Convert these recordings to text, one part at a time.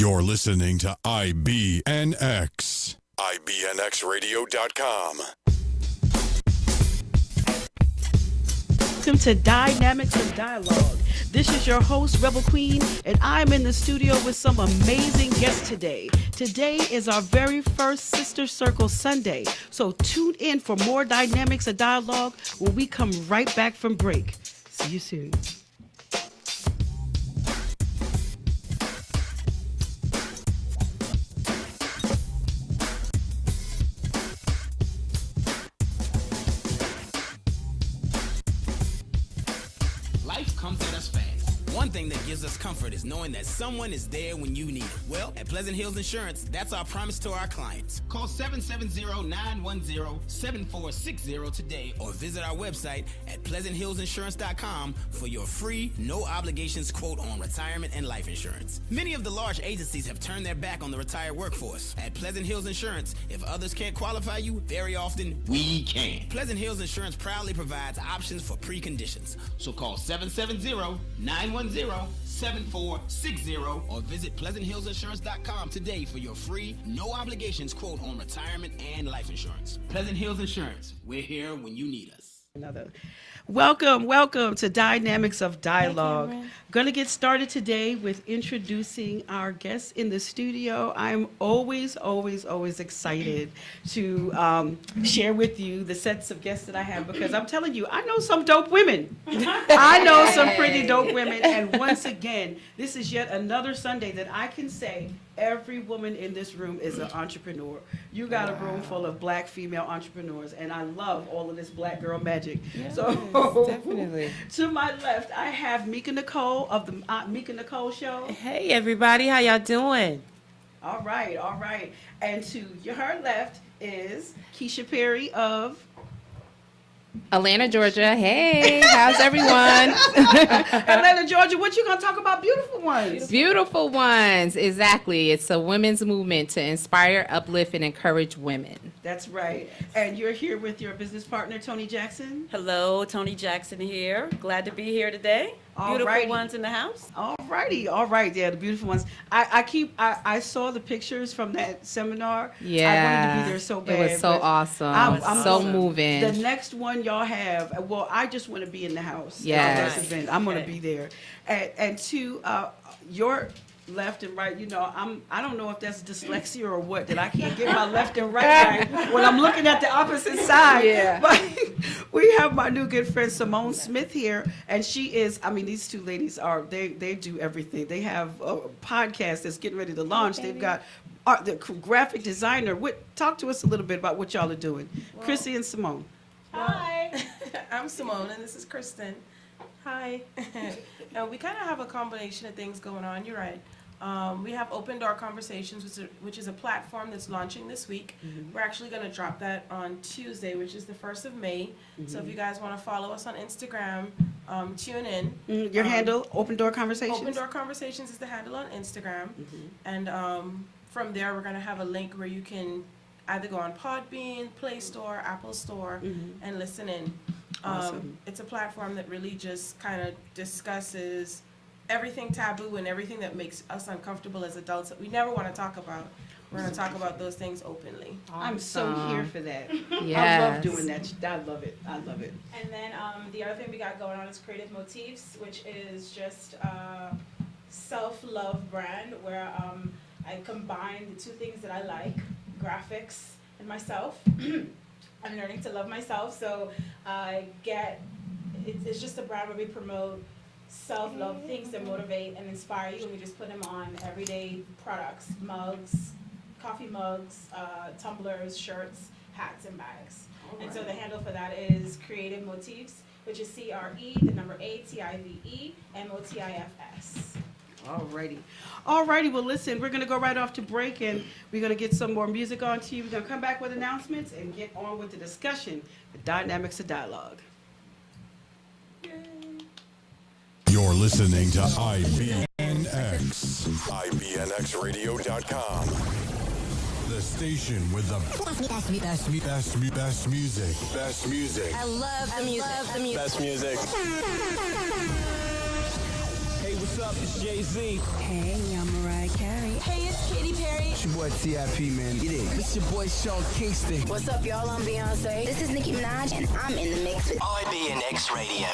You're listening to IBNX. IBNXradio.com. Welcome to Dynamics of Dialogue. This is your host, Rebel Queen, and I'm in the studio with some amazing guests today. Today is our very first Sister Circle Sunday, so tune in for more Dynamics of Dialogue when we come right back from break. See you soon. Life comes at us fast. One thing that gives us comfort is knowing that someone is there when you need it. Well, at Pleasant Hills Insurance, that's our promise to our clients. Call 770-910-7460 today or visit our website at pleasanthillsinsurance.com for your free, no obligations quote on retirement and life insurance. Many of the large agencies have turned their back on the retired workforce. At Pleasant Hills Insurance, if others can't qualify you, very often we can. Pleasant Hills Insurance proudly provides options for preconditions. So call 770-910-7460 or visit pleasanthillsinsurance.com today for your free, no obligations quote on retirement and life insurance. Pleasant Hills Insurance, we're here when you need us. Welcome to Dynamics of Dialogue. Going to get started today with introducing our guests in the studio. I'm always excited to share with you the sets of guests that I have because I'm telling you, I know some dope women. I know some pretty dope women. And once again, this is yet another Sunday that I can say every woman in this room is an entrepreneur. You got a room full of black female entrepreneurs, and I love all of this black girl magic. Yes, So definitely. to my left, I have Mika Nicole of the Mika Nicole Show. Hey everybody, how y'all doing? All right. And to her left is Keisha Perry of Atlanta, Georgia. Hey, how's everyone? Atlanta, Georgia. What you gonna talk about? Beautiful ones. Beautiful ones. Exactly. It's a women's movement to inspire, uplift, and encourage women. That's right. And you're here with your business partner, Tony Jackson. Hello, Tony Jackson here. Glad to be here today. Beautiful Alrighty. ones in the house. All right. Yeah, the beautiful ones. I saw the pictures from that seminar. Yeah. I wanted to be there so bad. It was so but awesome. I'm so awesome. moving. The next one y'all have, well, I just want to be in the house. Yes. At this event. I'm going to Okay. be there. And to your left and right, I don't know if that's dyslexia or what, that I can't get my left and right when I'm looking at the opposite side. Yeah. But we have my new good friend Simone Smith here, and she is, these two ladies they do everything. They have a podcast that's getting ready to launch. They've got the graphic designer. Talk to us a little bit about what y'all are doing. Chrissy and Simone. Hi, I'm Simone and this is Kristen. Hi. And we kind of have a combination of things going on. You're right. We have Open Door Conversations, which is a platform that's launching this week. Mm-hmm. We're actually going to drop that on Tuesday, which is the 1st of May. So if you guys want to follow us on Instagram, tune in. Your handle, Open Door Conversations? Open Door Conversations is the handle on Instagram. Mm-hmm. And from there, we're going to have a link where you can either go on Podbean, Play Store, Apple Store, and listen in. Awesome. It's a platform that really just kind of discusses everything taboo and everything that makes us uncomfortable as adults that we never want to talk about. We're going to talk about those things openly. I'm so here for that. Yes. I love doing that. I love it. And then the other thing we got going on is Creative Motifs, which is just a self-love brand where I combine the two things that I like, graphics and myself. I'm learning to love myself, so it's just a brand where we promote self-love things that motivate and inspire you, and we just put them on everyday products, mugs, coffee mugs, tumblers, shirts, hats, and bags. And so the handle for that is Creative Motifs, which is CRE8MOTIFS. Alrighty, well listen, we're going to go right off to break and we're going to get some more music on to you. We're going to come back with announcements and get on with the discussion, the Dynamics of Dialogue. You're listening to IBNX. IBNXradio.com. The station with the best music. Best music. I love the music. Best music. Hey, what's up? It's Jay-Z. Hey, I'm Mariah Carey. Hey, it's Katy Perry. It's your boy T.I.P., man. Get it. It's your boy Sean Kingston. What's up, y'all? I'm Beyonce. This is Nicki Minaj, and I'm in the mix with IBNX Radio.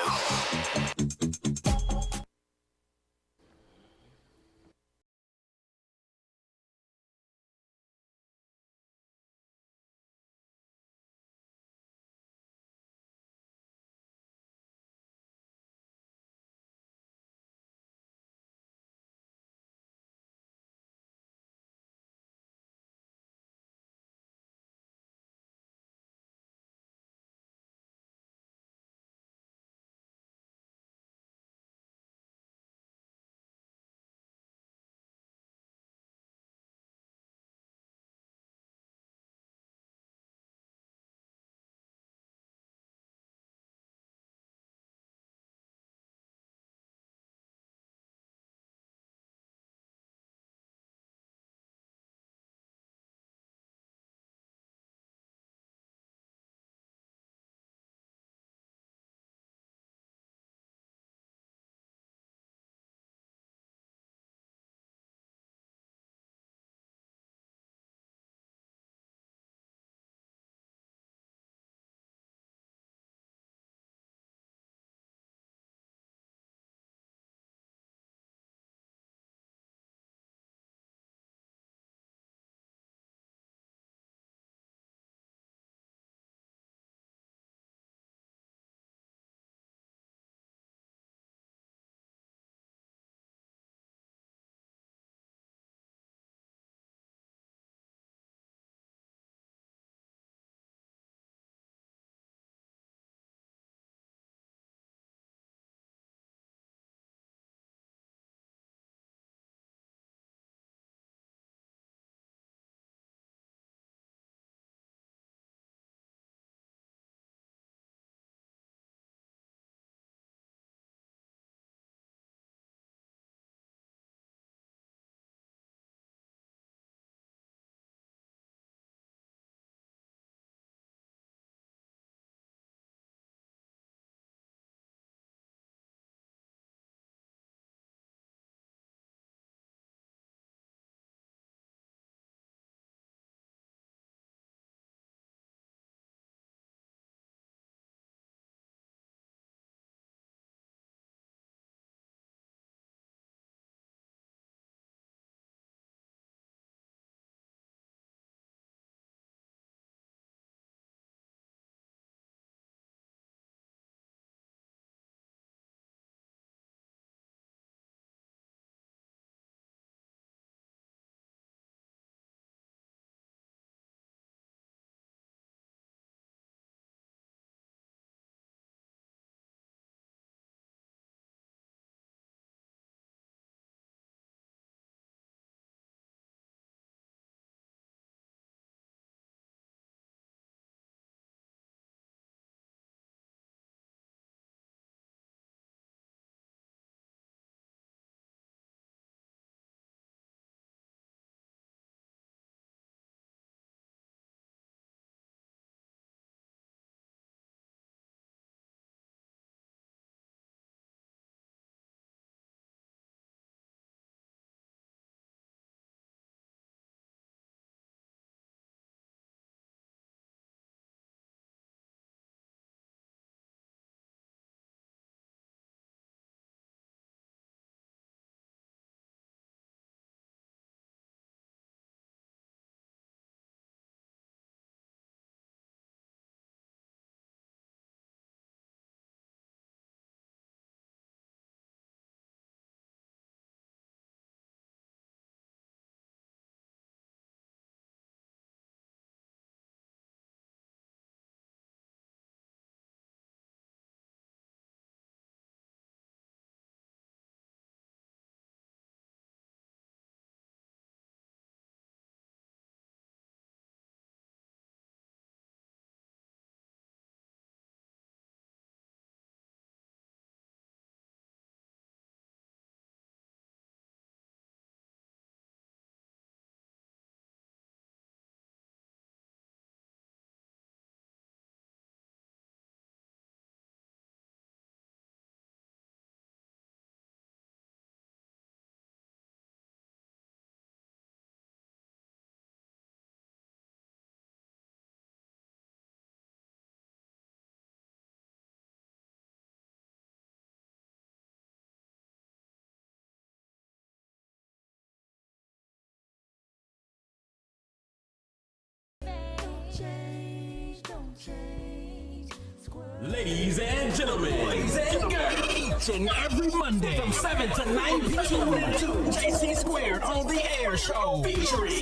Ladies and gentlemen, boys and girls, each and every Monday from 7 to 9 p.m. Tune into JC Squared on the Air Show featuring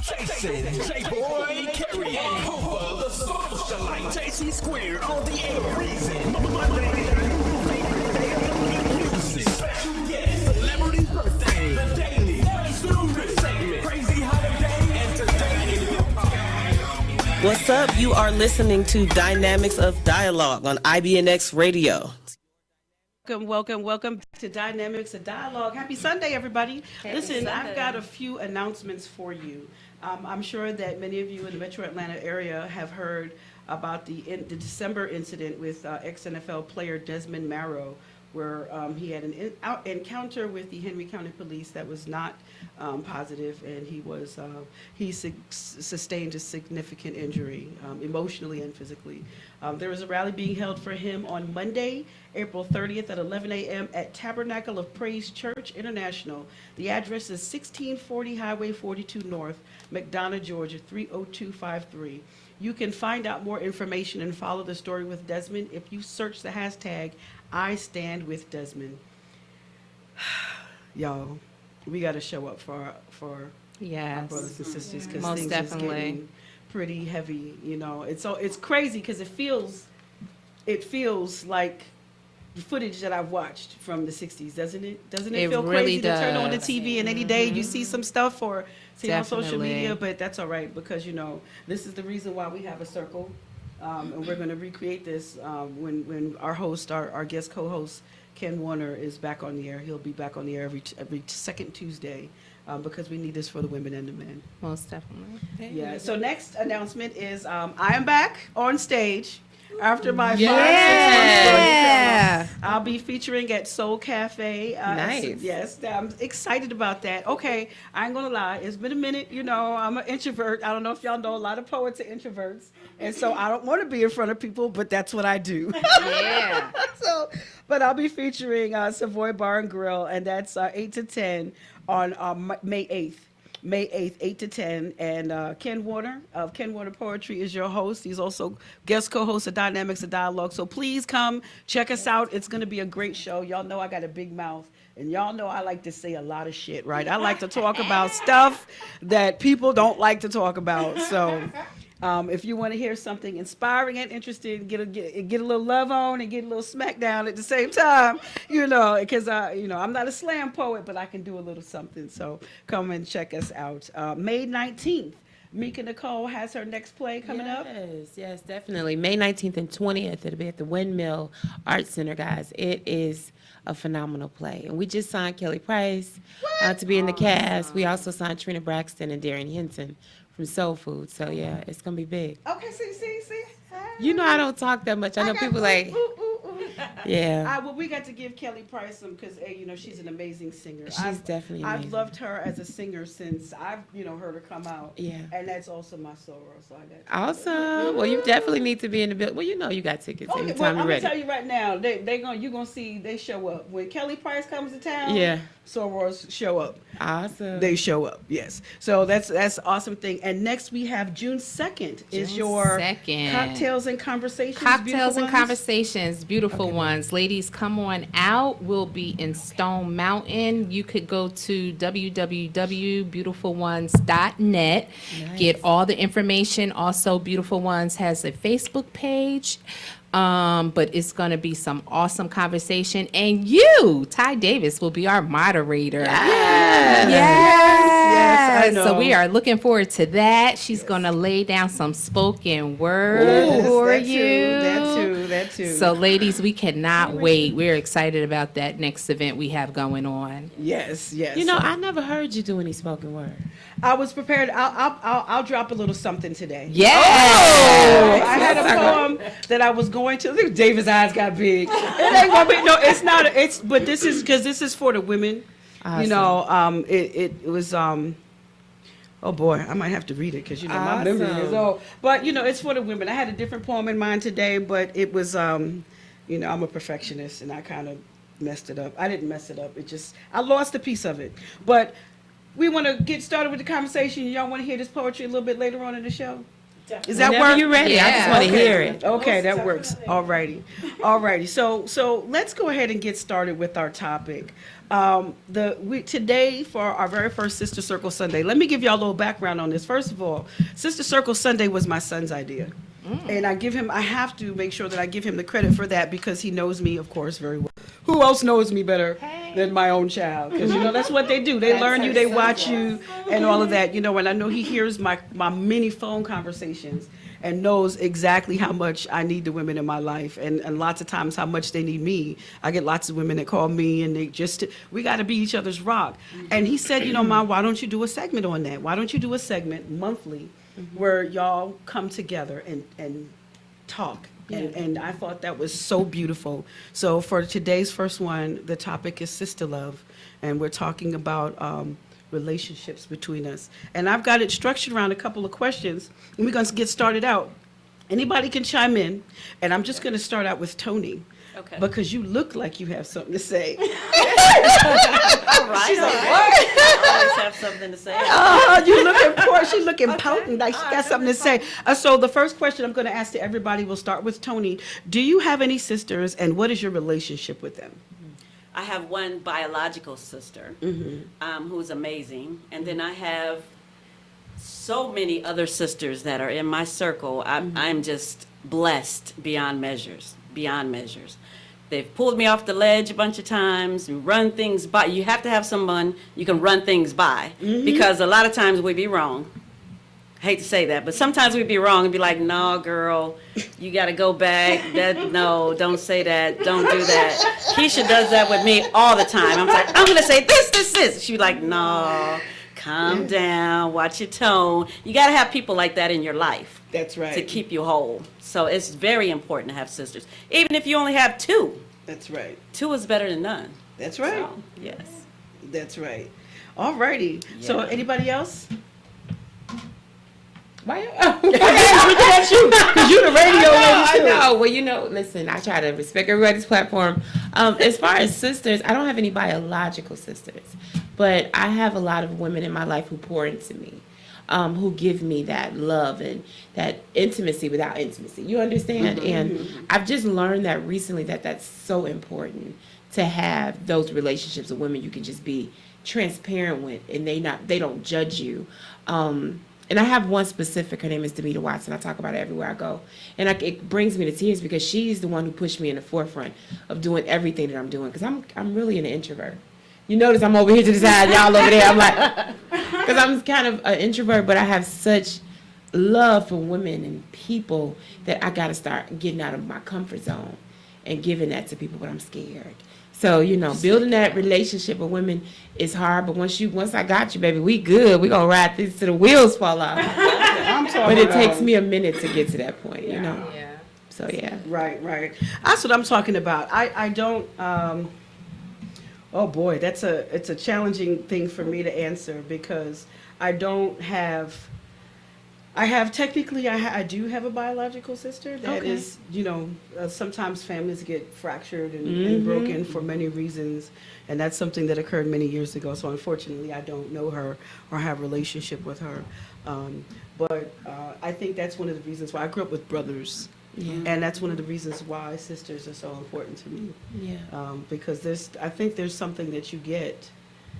Jason J-Boy Carey and Hoover the Socialite. JC Squared on the Air. Reason Monday music, special guest, celebrity birthday, the daily student segment, crazy holiday, and today in hip-hop. What's up? You are listening to Dynamics of Dialogue on IBNX Radio. Welcome back to Dynamics of Dialogue. Happy Sunday, everybody. Listen, I've got a few announcements for you. I'm sure that many of you in the Metro Atlanta area have heard about the December incident with ex-NFL player Desmond Marrow, where he had an encounter with the Henry County Police that was not positive, and he sustained a significant injury, emotionally and physically. There is a rally being held for him on Monday, April 30th at 11 a.m. at Tabernacle of Praise Church International. The address is 1640 Highway 42 North, McDonough, Georgia, 30253. You can find out more information and follow the story with Desmond if you search the hashtag I Stand With Desmond. Y'all, we got to show up for our brothers and sisters, because things is getting pretty heavy. You know, it's crazy because it feels like the footage that I've watched from the 60s, doesn't it? Doesn't it feel really crazy does. to turn on the TV and any day you see some stuff or see on social Definitely. media? But that's all right, because this is the reason why we have a circle. And we're going to recreate this when our host, our guest co-host, Ken Warner, is back on the air. He'll be back on the air every second Tuesday because we need this for the women and the men. Most definitely. Yeah. So next announcement is I am back on stage after my 5 Yeah. months. I'll be featuring at Soul Cafe. Nice. Yes, I'm excited about that. Okay, I ain't gonna lie. It's been a minute. I'm an introvert. I don't know if y'all know, a lot of poets are introverts, and so I don't want to be in front of people, but that's what I do. Yeah. But I'll be featuring Savoy Bar and Grill, and that's 8 to 10 on May 8th. May 8th, 8 to 10. And Ken Warner of Ken Warner Poetry is your host. He's also guest co-host of Dynamics of Dialogue. So please come check us out. It's going to be a great show. Y'all know I got a big mouth. And y'all know I like to say a lot of shit, right? I like to talk about stuff that people don't like to talk about. So if you want to hear something inspiring and interesting, get a little love on and get a little smack down at the same time, because I'm not a slam poet, but I can do a little something. So come and check us out. May 19th, Mika Nicole has her next play coming up. Yes, definitely. May 19th and 20th, it'll be at the Windmill Art Center, guys. It is a phenomenal play. And we just signed Kelly Price to be in the cast. We also signed Trina Braxton and Darren Henson from Soul Food. So, yeah, it's going to be big. Okay, see. You know I don't talk that much. I know people like, yeah. Well, we got to give Kelly Price some because, she's an amazing singer. She's definitely amazing. I've loved her as a singer since I've, heard her come out. Yeah. And that's also my sorrow. So I got Awesome. Well, you definitely need to be in the building. Well, you got tickets anytime you're I'm ready. gonna tell you right now, you're gonna see they show up when Kelly Price comes to town. Yeah. Sorors show up. Awesome. They show up. Yes. So that's an awesome thing. And next we have June 2nd is your 2nd. Cocktails and Conversations. Cocktails and Beautiful Ones. Conversations, beautiful ones. Ladies, come on out. We'll be in Stone Mountain. You could go to www.beautifulones.net. Nice. Get all the information. Also, Beautiful Ones has a Facebook page. But it's going to be some awesome conversation. And you, Ty Davis, will be our moderator. Yes, I know. So we are looking forward to that. She's going to lay down some spoken word for you. That too. So, ladies, we cannot wait. We're excited about that next event we have going on. Yes. I never heard you do any spoken word. I was prepared. I'll drop a little something today. Yeah. I had a poem that I was going to. Look, David's eyes got big. It ain't gonna be. No, it's not. But this is because this is for the women. Awesome. It was. Oh boy, I might have to read it because my memory is old. But it's for the women. I had a different poem in mind today, but it was. I'm a perfectionist, and I kind of messed it up. I didn't mess it up. I lost a piece of it. But we want to get started with the conversation. Y'all want to hear this poetry a little bit later on in the show? Is that Whenever work? you're ready, I just want to hear it. Okay, that works. All righty. So let's go ahead and get started with our topic. Today for our very first Sister Circle Sunday, let me give y'all a little background on this. First of all, Sister Circle Sunday was my son's idea. And I have to make sure that I give him the credit for that because he knows me, of course, very well. Who else knows me better than my own child? Because, that's what they do. They learn you, they watch you, and all of that, and I know he hears my many phone conversations and knows exactly how much I need the women in my life and lots of times how much they need me. I get lots of women that call me and we got to be each other's rock. And he said, Mom, why don't you do a segment on that? Why don't you do a segment monthly where y'all come together and talk? And I thought that was so beautiful. So for today's first one, the topic is sister love. And we're talking about relationships between us. And I've got it structured around a couple of questions. And we're going to get started out. Anybody can chime in. And I'm just going to start out with Tony. Okay. Because you look like you have something to say. All right. She's like, what? I always have something to say. Oh, you looking poor. She's looking potent, like she got something to say. So the first question I'm going to ask to everybody, we'll start with Tony. Do you have any sisters, and what is your relationship with them? I have one biological sister who's amazing. And then I have so many other sisters that are in my circle. I'm just blessed beyond measures. They've pulled me off the ledge a bunch of times and run things by. You have to have someone you can run things by because a lot of times we be wrong. I hate to say that, but sometimes we'd be wrong and be like, no, girl, you got to go back. No, don't say that. Don't do that. Keisha does that with me all the time. I'm like, I'm going to say this. She'd be like, no, calm down, watch your tone. You got to have people like that in your life. That's right. To keep you whole. So it's very important to have sisters. Even if you only have two. That's right. Two is better than none. That's right. So, yes. That's right. All righty. Yeah. So anybody else? Why? Looking at you because you're the radio lady too. I know. Well, listen, I try to respect everybody's platform. As far as sisters, I don't have any biological sisters, but I have a lot of women in my life who pour into me. Who give me that love and that intimacy without intimacy. You understand? And I've just learned that recently that that's so important to have those relationships with women you can just be transparent with and they don't judge you. And I have one specific, her name is Demita Watson. I talk about it everywhere I go. And it brings me to tears because she's the one who pushed me in the forefront of doing everything that I'm doing because I'm really an introvert. You notice I'm over here to the side, y'all over there. I'm like, because I'm kind of an introvert, but I have such love for women and people that I got to start getting out of my comfort zone and giving that to people, but I'm scared. So, building that relationship with women is hard, but once I got you, baby, we good. We gonna ride this till the wheels fall off. But it takes me a minute to get to that point, Yeah. So, yeah. Right. That's what I'm talking about. I don't... Oh boy, it's a challenging thing for me to answer because I don't have. I do have a biological sister that is, sometimes families get fractured and broken for many reasons, and that's something that occurred many years ago. So unfortunately, I don't know her or have a relationship with her. But I think that's one of the reasons why I grew up with brothers. Yeah. And that's one of the reasons why sisters are so important to me. Yeah. Because I think there's something that you get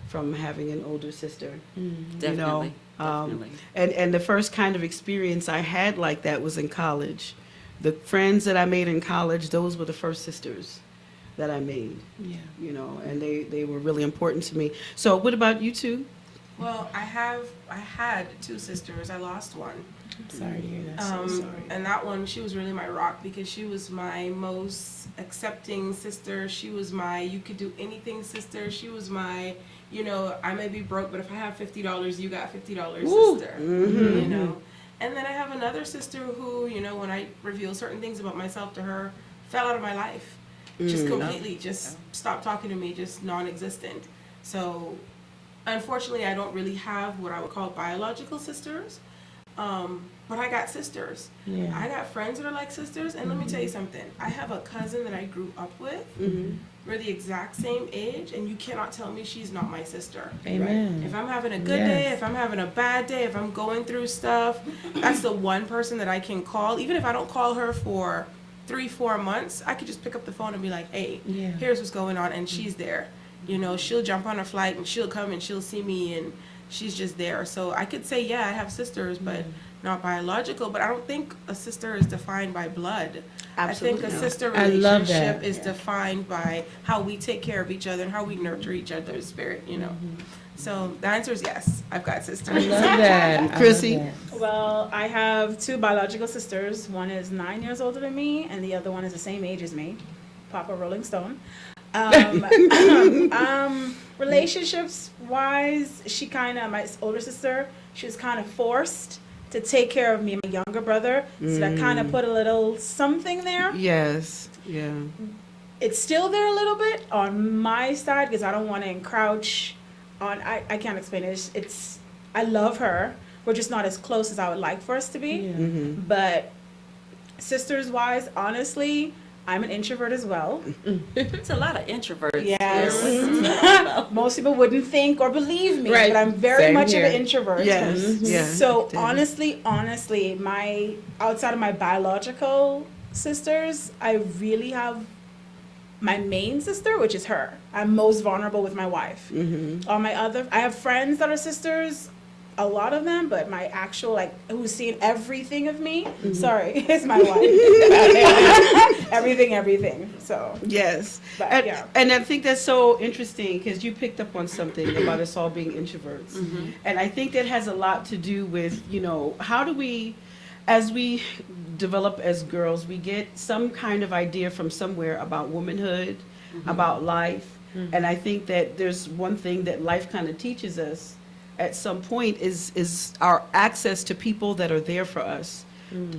from having an older sister. Definitely. Definitely. And the first kind of experience I had like that was in college. The friends that I made in college, those were the first sisters that I made. Yeah. And they were really important to me. So what about you two? Well, I had two sisters. I lost one. I'm sorry to hear that. So sorry. And that one, she was really my rock because she was my most accepting sister. She was my you could do anything sister. She was my, I may be broke, but if I have $50, you got $50 sister. And then I have another sister who, when I reveal certain things about myself to her, fell out of my life. Just completely, just stopped talking to me, just non-existent. So unfortunately, I don't really have what I would call biological sisters. But I got sisters. Yeah. I got friends that are like sisters. And let me tell you something. I have a cousin that I grew up with. We're the exact same age, and you cannot tell me she's not my sister. Amen. If I'm having a good day, if I'm having a bad day, if I'm going through stuff, that's the one person that I can call. Even if I don't call her for 3-4 months, I could just pick up the phone and be like, hey, here's what's going on, and she's there. You know, she'll jump on a flight and she'll come and she'll see me, and she's just there. So I could say, yeah, I have sisters, but not biological. But I don't think a sister is defined by blood. Absolutely I think a not. sister I love relationship that. is defined by how we take care of each other and how we nurture each other's spirit, you know. So the answer is yes, I've got sisters. I love that. Chrissy? Well, I have 2 biological sisters. One is 9 years older than me, and the other one is the same age as me. Papa Rolling Stone. Relationships wise, my older sister, she was kind of forced to take care of me and my younger brother. So that kind of put a little something there. Yes. Yeah. It's still there a little bit on my side because I don't want to encroach on, I can't explain it. It's I love her. We're just not as close as I would like for us to be. But sisters wise, honestly, I'm an introvert as well. It's a lot of introverts. Yes. Most people wouldn't think or believe me, Right. but I'm very Same much here. of an introvert. Yes. Yeah. So Definitely. honestly, my outside of my biological sisters, I really have my main sister, which is her. I'm most vulnerable with my wife. All my I have friends that are sisters, a lot of them, but my actual, who's seen everything of me, sorry, is my wife. everything. So. Yes. But, And, yeah. and I think that's so interesting because you picked up on something about us all being introverts. And I think that has a lot to do with, how do we, as we develop as girls, we get some kind of idea from somewhere about womanhood, about life. And I think that there's one thing that life kind of teaches us at some point is our access to people that are there for us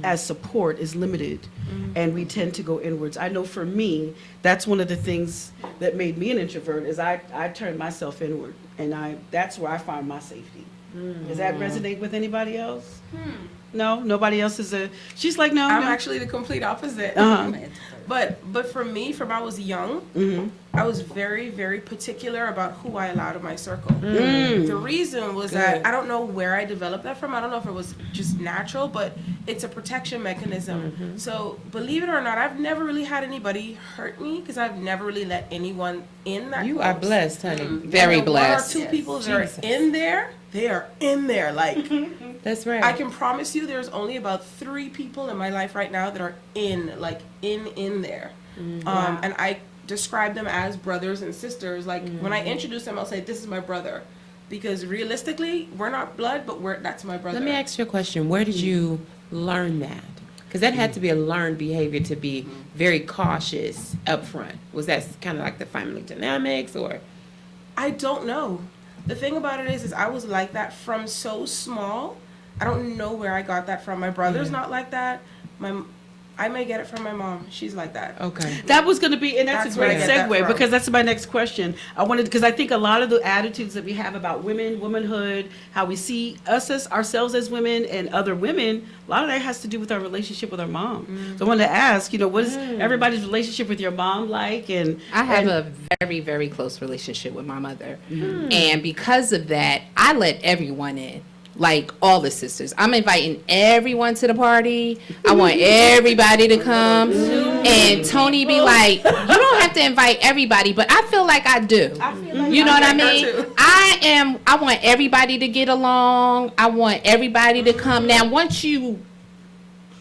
as support is limited, and we tend to go inwards. I know for me, that's one of the things that made me an introvert is I turned myself inward, and that's where I find my safety. Does that resonate with anybody else? No, nobody else is she's like, no. I'm no. actually the complete opposite. But for me, from I was young, I was very, very particular about who I allowed in my circle. The reason was that I don't know where I developed that from. I don't know if it was just natural, but it's a protection mechanism. So believe it or not, I've never really had anybody hurt me because I've never really let anyone in that You close. are blessed, honey. Very And the blessed. 1 or 2 people that are in there, they are in there. Like, That's right. I can promise you there's only about 3 people in my life right now that are in there. And I describe them as brothers and sisters. Like, when I introduce them, I'll say, this is my brother. Because realistically, we're not blood, but that's my brother. Let me ask you a question. Where did you learn that? Because that had to be a learned behavior to be very cautious up front. Was that kind of like the family dynamics, or? I don't know. The thing about it is I was like that from so small. I don't know where I got that from. My brother's not like that. I may get it from my mom. She's like that. Okay. That was going to be, and that's That's a where I great get that segue from. because that's my next question. Because I think a lot of the attitudes that we have about women, womanhood, how we see ourselves as women and other women, a lot of that has to do with our relationship with our mom. So I wanted to ask, what is everybody's relationship with your mom like? And I have a very, very close relationship with my mother. And because of that, I let everyone in. Like all the sisters. I'm inviting everyone to the party. I want everybody to come. And Tony be like, you don't have to invite everybody, but I feel like I do. You know what I mean? I want everybody to get along. I want everybody to come. Now, once you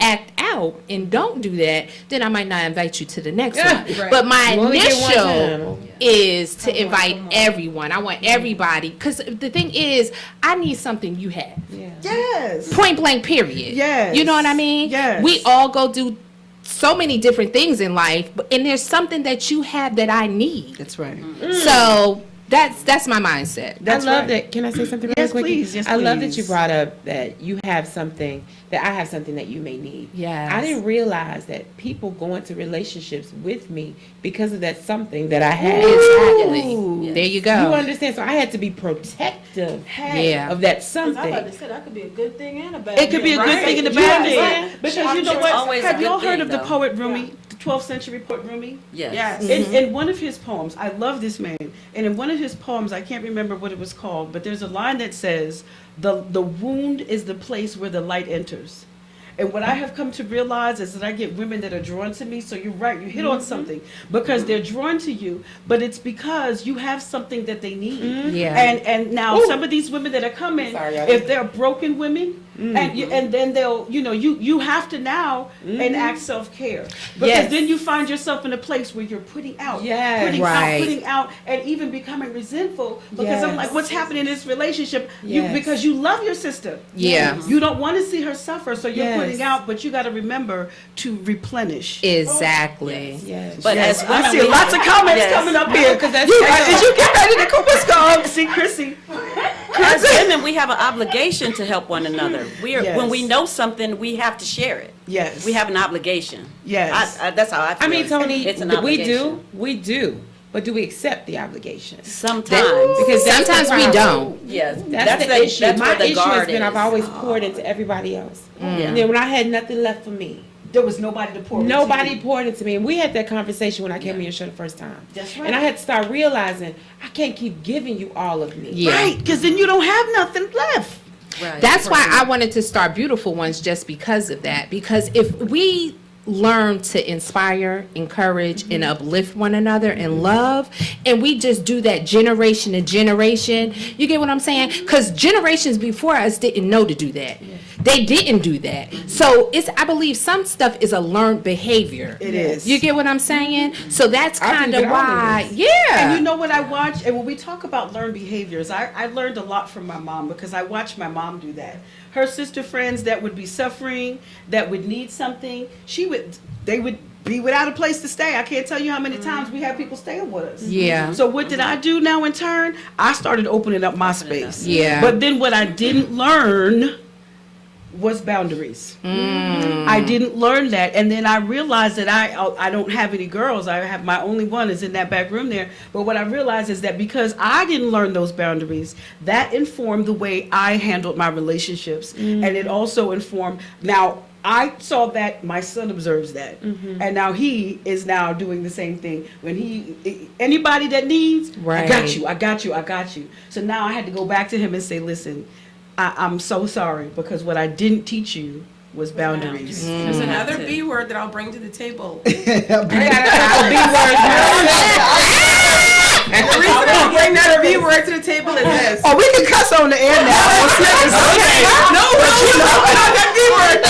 act out and don't do that, then I might not invite you to the next one. Right. But my You only get one initial time. is to invite everyone. I want everybody, because the thing is, I need something you have. yes. Point blank, period. Yes. You know what I mean? Yes. We all go do so many different things in life, and there's something that you have that I need. That's right. So that's my mindset. That's I love right. that. Can I say something Yes, really quick? please. Yes, I love that please. you brought up that you have something, that I have something that you may need. Yes. I didn't realize that people go into relationships with me because of that something that I had. Exactly. There you go. You understand? So I had to be protective reflective Yeah. of that Because I'm about something. to say that could be a good thing and a bad It could be a good thing and a bad thing. Because you know It's what? always a Have y'all good heard thing, of the though. poet Rumi, the 12th century poet Rumi? Yes. Yes. In one of his poems, I love this man, and in one of his poems, I can't remember what it was called, but there's a line that says, the wound is the place where the light enters. And what I have come to realize is that I get women that are drawn to me. So you're right, you hit on something because they're drawn to you, but it's because you have something that they need. Yeah. And now some of these women that are coming, if they're broken women, and then they'll, you have to now enact self-care because Yes. then you find yourself in a place where you're putting out, Yes. putting out, and even becoming resentful because I'm Yes. like, what's happening in this relationship? Yes. Because you love your sister. Yeah. You don't want to see her suffer, so you're Yes. putting out, but you got to remember to replenish. Exactly. Yes. But Yes, as women, I see we- lots of comments Yes. coming up here. Because that's Did you get ready to Cooper's go? See, Chrissy. As women, we have an obligation to help one another. Yes. When we know something, we have to share it. Yes. We have an obligation. Yes. That's how I feel. I mean, Tony, it's an we obligation. do, but do we accept the obligation? Sometimes. Because that's the Sometimes we problem. don't. Yes. That's the issue. That's My where the issue has guard been I've is. always poured into everybody else. Yeah. And then when I had nothing left for me, There was nobody to pour into nobody you. poured into me. And we had that conversation when I came on your show the first time. That's right. And I had to start realizing I can't keep giving you all of me. Yeah. Right, because then you don't have nothing left. Right. That's why I wanted to start Beautiful Ones, just because of that. Because if we learn to inspire, encourage, and uplift one another in love, and we just do that generation to generation, you get what I'm saying? Because generations before us didn't know to do that. They didn't do that. So I believe some stuff is a learned behavior. It is. You get what I'm saying? So that's I kind think of it all why, is. yeah. And you know what I watch? And when we talk about learned behaviors, I learned a lot from my mom because I watched my mom do that. Her sister friends that would be suffering, that would need something, they would be without a place to stay. I can't tell you how many times we had people staying with us. Yeah. So what did I do now in turn? I started opening up my space. Yeah. But then what I didn't learn was boundaries. I didn't learn that, and then I realized that I don't have any girls. I have my only one is in that back room there. But what I realized is that because I didn't learn those boundaries, that informed the way I handled my relationships, and it also informed. Now I saw that my son observes that, and now he is now doing the same thing. When anybody that needs, Right. I got you. So now I had to go back to him and say, listen. I'm so sorry because what I didn't teach you was boundaries. There's another B word that I'll bring to the table. The reason I bring that B word to the table is this. Oh, we can cuss on the air now. Okay. No, that B word.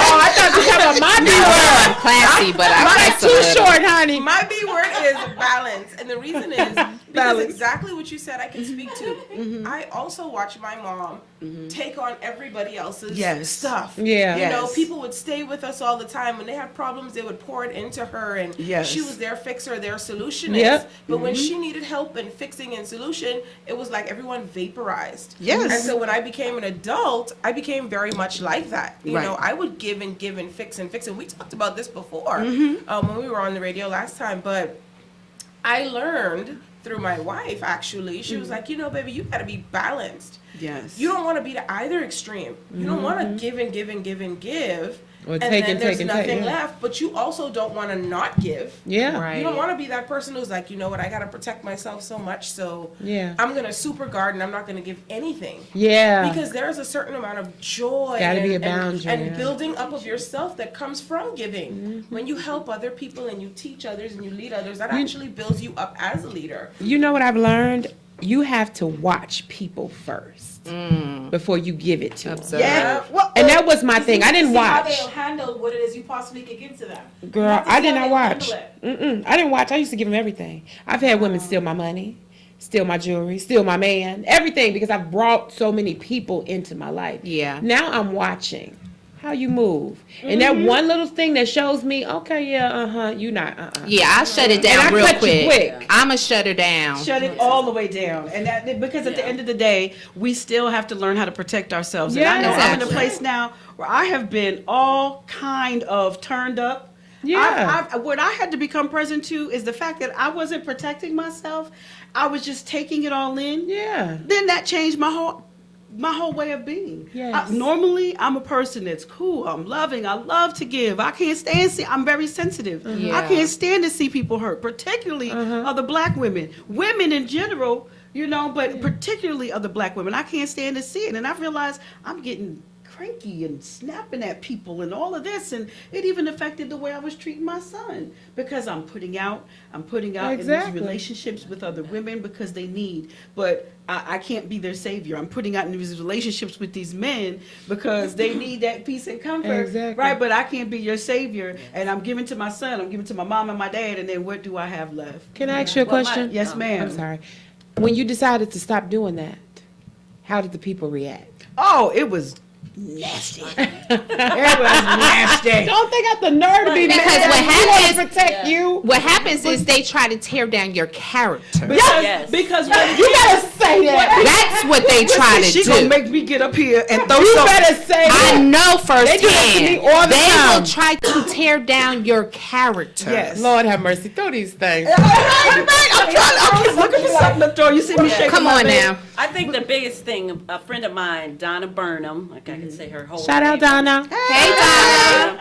Oh, I thought you were talking about my B word. Classy, but I That's too short, honey. My B word is balance, and the reason is because exactly what you said I can speak to. I also watch my mom take on everybody else's stuff. Yeah. You know, Yes. people would stay with us all the time. When they had problems, they would pour it into her, and she was their fixer, their solutionist. Yep. But when she needed help in fixing and solution, it was like everyone vaporized. Yes. And so when I became an adult, I became very much like that. You Right. know, I would give and fix and fix. And we talked about this before when we were on the radio last time. But I learned through my wife, actually. She was like, you know, baby, you got to be balanced. Yes. You don't want to be to either extreme. You don't want to give and give and give and give. Or And take then and there's take and nothing take, yeah. left. But you also don't want to not give. Yeah. Right. You don't want to be that person who's like, you know what, I got to protect myself so much, so Yeah. I'm going to super guard and I'm not going to give anything. Yeah. Because there's a certain amount of joy Gotta be a and boundary, and yeah. building up of yourself that comes from giving. When you help other people and you teach others and you lead others, that actually builds you up as a leader. You know what I've learned? You have to watch people first before you give it to them. Yeah. Well, And that was my thing. I didn't See how watch. they'll handle what it is you possibly could give to them. Girl, You have to I see did how not they watch. handle it. I didn't watch. I used to give them everything. I've had women steal my money, steal my jewelry, steal my man, everything, because I've brought so many people into my life. Yeah. Now I'm watching how you move. And that one little thing that shows me, okay, yeah, you not, Yeah, I'll shut it And I down real cut you quick. quick. I'ma shut her down. Shut it all the way down, and that because at the end of the day, we still have to learn how to protect ourselves. And I know I'm in a Exactly. place now where I have been all kind of turned up. Yeah. What I had to become present to is the fact that I wasn't protecting myself. I was just taking it all in. Yeah. Then that changed my whole way of being. Yes. Normally, I'm a person that's cool. I'm loving. I love to give. I can't stand. I'm very sensitive. Yeah. I can't stand to see people hurt, particularly other black women. Women in general, but particularly other black women. I can't stand to see it. And I realized I'm getting cranky and snapping at people and all of this, and it even affected the way I was treating my son, because I'm putting out in these relationships with other women because they need, but I can't be their savior. I'm putting out in these relationships with these men because they need that peace and comfort, Exactly. right? But I can't be your savior, and I'm giving to my son, I'm giving to my mom and my dad, and then what do I have left? Can I ask you a question? Yes, ma'am. I'm sorry. When you decided to stop doing that, how did the people react? Oh, it was nasty. It was nasty. Don't they got the nerve to be Because mad? what They wanna happens- protect you. What happens is they try to tear down your character. Because when You better say that. That's what they try to she do. gonna make me get up here and throw You something. better say that. I know firsthand. They do that to me all the They time. will try to tear down your character. Yes. Lord have mercy. Throw these things. I keep looking for something to throw. You see me shaking Come my on head. now. I think the biggest thing, a friend of mine, Donna Burnham, like I can say her whole Shout out, name. Donna. Hey,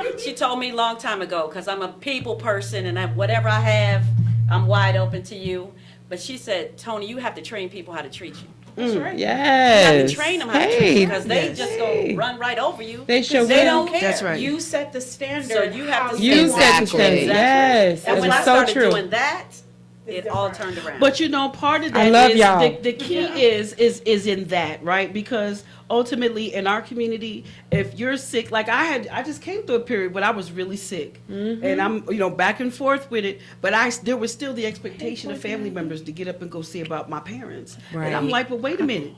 Donna. She told me a long time ago, because I'm a people person and whatever I have, I'm wide open to you. But she said, Tony, you have to train people how to treat you. That's right. You have Yes. to train them how to treat you, because they just go run right over you. They sure They will. don't care. That's right. You set the standard. So you have to how You You you said the Exactly. thing. Yes. And That when is I so started true. doing that, it all turned around. But part of that I love is y'all. the key is in that, right? Because ultimately in our community, if you're sick, like I just came through a period when I was really sick, and I'm back and forth with it, but there was still the expectation of family members to get up and go see about my parents, and I'm like, but wait a minute.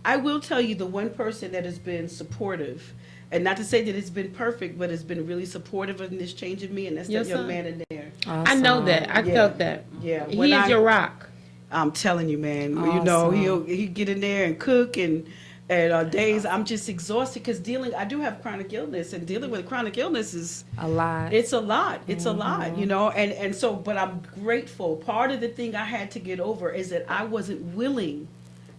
I will tell you the one person that has been supportive, and not to say that it's been perfect, but it's been really supportive in this change of me, and that's Your that young son? man in there. I know that. I Yeah. felt that. Yeah. He When is I- your rock. I'm telling you, man. Awesome. He'll get in there and cook, and days I'm just exhausted because I do have chronic illness, and dealing with chronic illness is A lot. it's a lot. It's a lot, and so, but I'm grateful. Part of the thing I had to get over is that I wasn't willing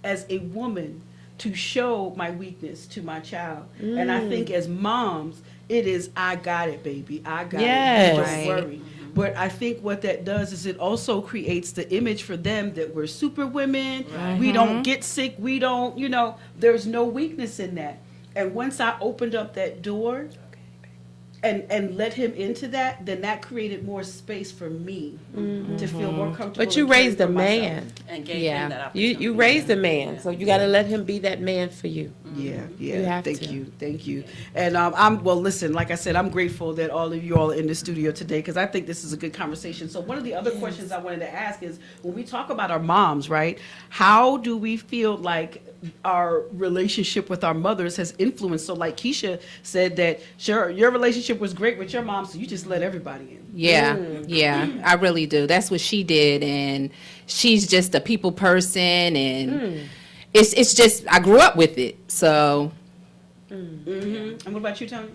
as a woman to show my weakness to my child. And I think as moms, it is, I got it, baby. I got Yes. it. Don't worry. But I think what that does is it also creates the image for them that we're super women. We don't get sick. We don't, there's no weakness in that. And once I opened up that door and let him into that, then that created more space for me to feel more comfortable. But you and caring raised a for myself. man. and gave Yeah. him that opportunity. You raised a man, so you got to let him be that man for you. Yeah, You have thank to. you. And listen, like I said, I'm grateful that all of you all are in the studio today because I think this is a good conversation. So one of the other questions I wanted to ask is, when we talk about our moms, right? How do we feel like our relationship with our mothers has influenced? So like Keisha said that, sure, your relationship was great with your mom, so you just let everybody in. Yeah, I really do. That's what she did, and she's just a people person, and it's just I grew up with it, so. And what about you, Tony?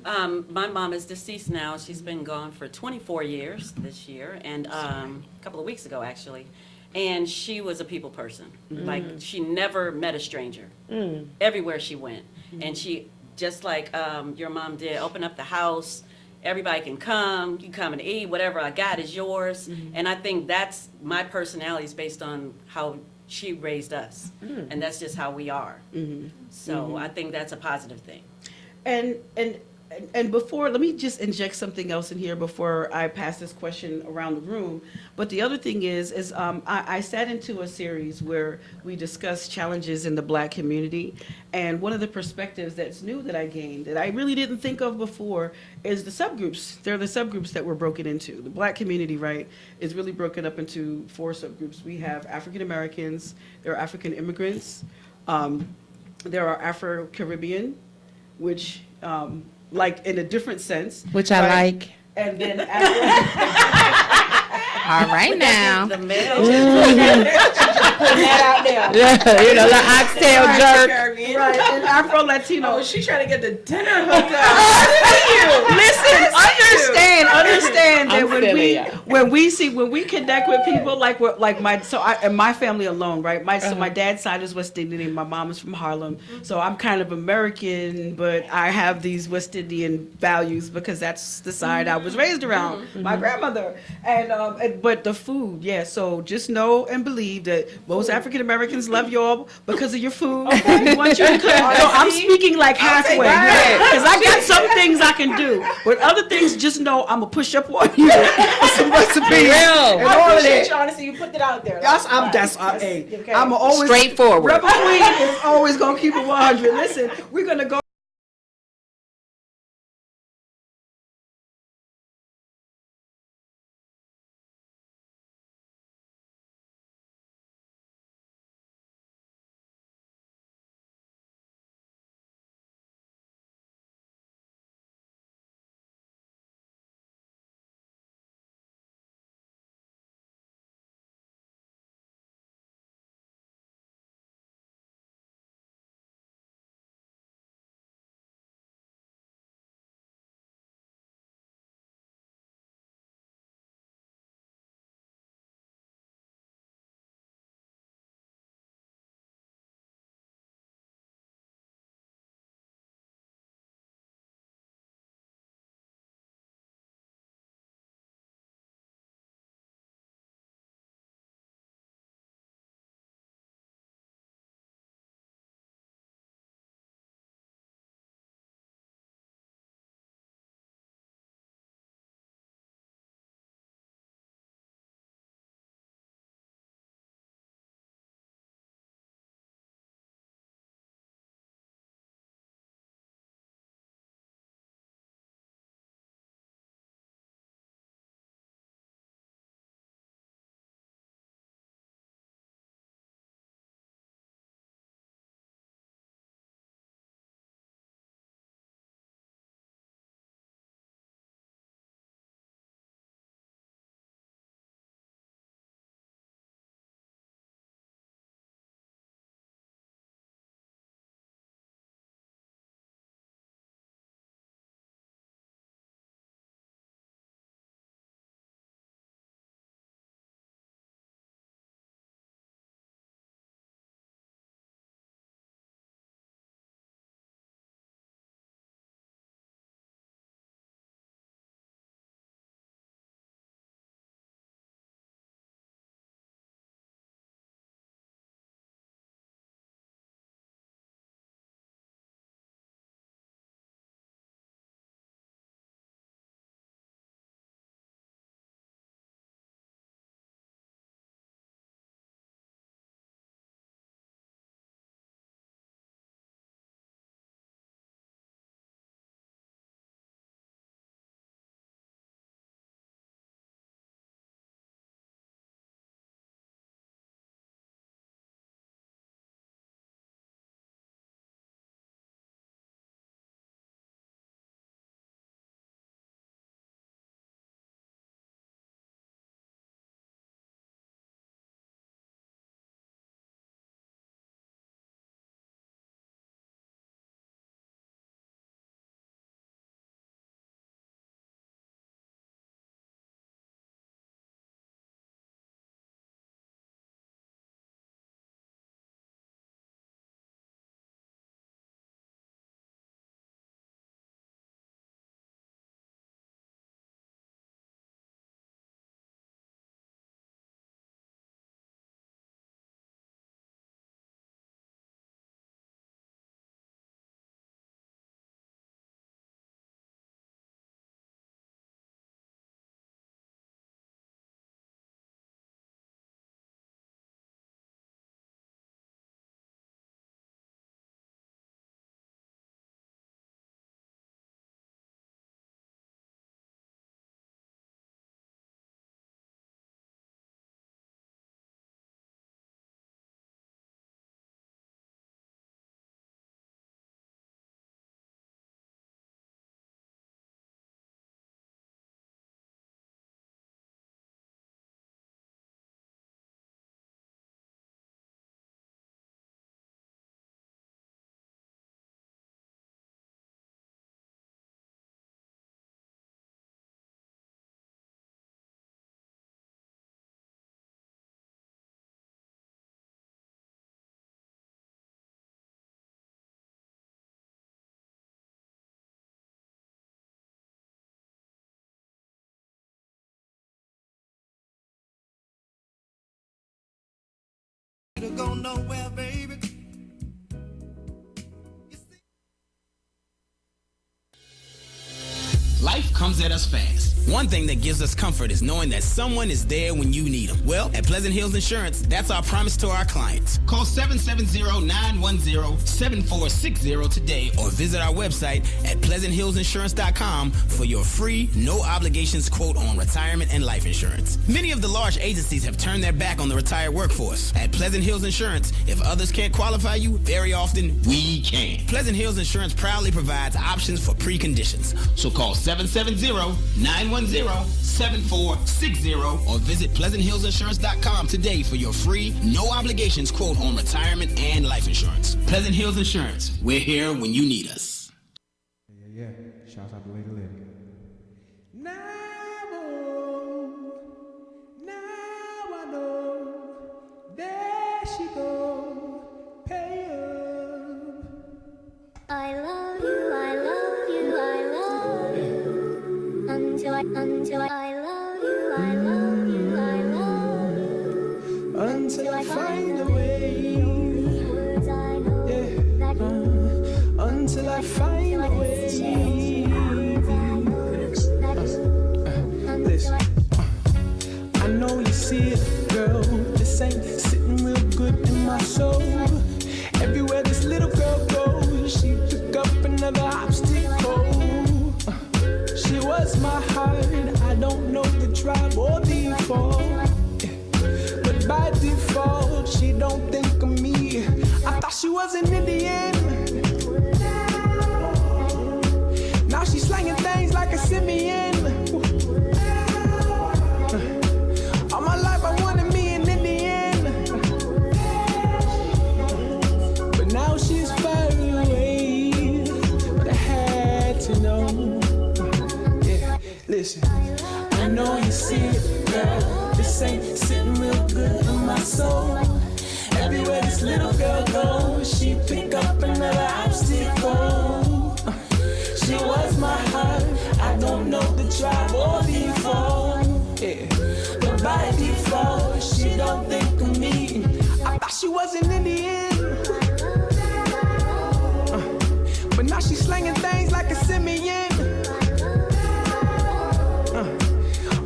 My mom is deceased now. She's been gone for 24 years this year, and a couple of weeks ago, actually. And she was a people person. Like, she never met a stranger everywhere she went. And she, just like your mom did, open up the house. Everybody can come. You come and eat. Whatever I got is yours. And I think that's my personality is based on how she raised us. And that's just how we are. So I think that's a positive thing. And before, let me just inject something else in here before I pass this question around the room. But the other thing is I sat into a series where we discussed challenges in the Black community, and one of the perspectives that's new that I gained that I really didn't think of before is the subgroups. They're the subgroups that we're broken into. The Black community, right, is really broken up into 4 subgroups. We have African Americans, there are African immigrants, there are Afro-Caribbean, which like in a different sense. Which I like. And then All right now. The male. Putting that out there. Yeah, you know, the oxtail jerk. Right, and Afro Latino. Oh, she's trying to get the dinner hooked up. Listen, understand that I'm silly, yeah. when we connect with people and my family alone, right? My dad's side is West Indian, and my mom is from Harlem, so I'm kind of American, but I have these West Indian values because that's the side I was raised around. My grandmother, and but the food, yeah. So just know and believe that most African Americans love y'all because of your food. We want you to cook. So I'm speaking like halfway because I got some things I can do, but other things just know I'm gonna push up on you for some recipes. And I all of appreciate that. you, honestly. You put it out there. Hey, I'm always Straightforward. Rebel Queen is always gonna keep it 100. Listen, we're gonna go. go nowhere, baby. Life comes at us fast. One thing that gives us comfort is knowing that someone is there when you need them. Well, at Pleasant Hills Insurance, that's our promise to our clients. Call 770-910-7460 today or visit our website at pleasanthillsinsurance.com for your free, no obligations quote on retirement and life insurance. Many of the large agencies have turned their back on the retired workforce. At Pleasant Hills Insurance, if others can't qualify you, very often we can. Pleasant Hills Insurance proudly provides options for preconditions. So call 770-910-7460 or visit pleasanthillsinsurance.com today for your free, no obligations quote on retirement and life insurance. Pleasant Hills Insurance. We're here when you need us. Yeah. Shouts out to Lady Lady. Now I know. There she go. Pay up. I love you, I love you, I love you. Until I love you, I love you, I love you. Until I find a way. Words I know. Until I find a way. Listen. I know you see it, girl. This ain't sitting real good in my soul. Everywhere this little girl goes, she pick up another obstacle. She was my heart. I don't know the tribe or the fall. But by default, she don't think of me. I thought she was an Indian. Now she's slanging things like a simian. All my life I wanted me an Indian. But now she's far away. But I had to know. Listen, I know you see it, girl. This ain't sitting real good in my soul. Everywhere this little girl goes, she pick up another obstacle. She was my heart. I don't know the tribe or the fall. Yeah. But by default, she don't think of me. I thought she was an Indian. But now she's slanging things like a simian.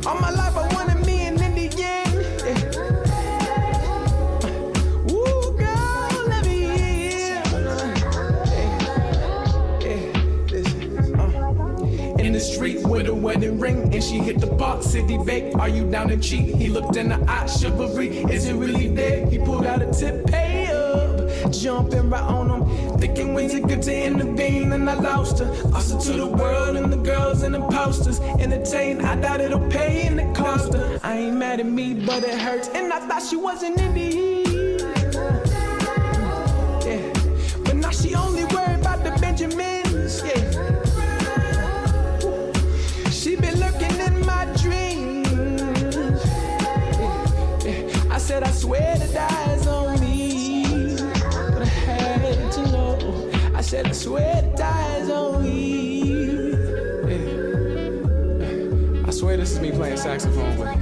All my life I wanted me an Indian. Ooh, girl, let me hear. In the street with a wedding ring, and she hit the Park City bake. Are you down to cheat? He looked in the eye, chivalry. Is it really there? He pulled out a tip, pay up. Jumping right on him, thinking when's it good to intervene, and I lost her to the world and the girls and the posters. Entertain, I doubt it'll pay and it cost her. I ain't mad at me, but it hurts, and I thought she was an Indian. Yeah, but now she only worried about the Benjamins. Yeah, she been lurking in my dreams. Yeah. I said I swear to die on me. I said I swear it dies on me. Yeah. I swear this is me playing saxophone, but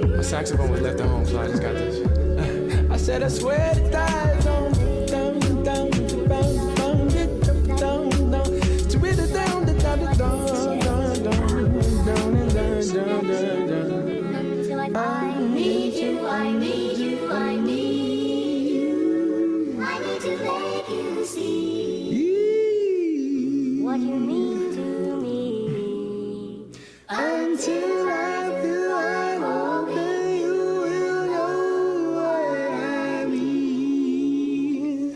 my saxophone was left at home, so I just got this. I said I swear it dies on me. Down, down, down, down, down, down, down, I need you, I need you, I need you. I need to make you see what you mean to me. Until I feel I'm open, you will know what I mean.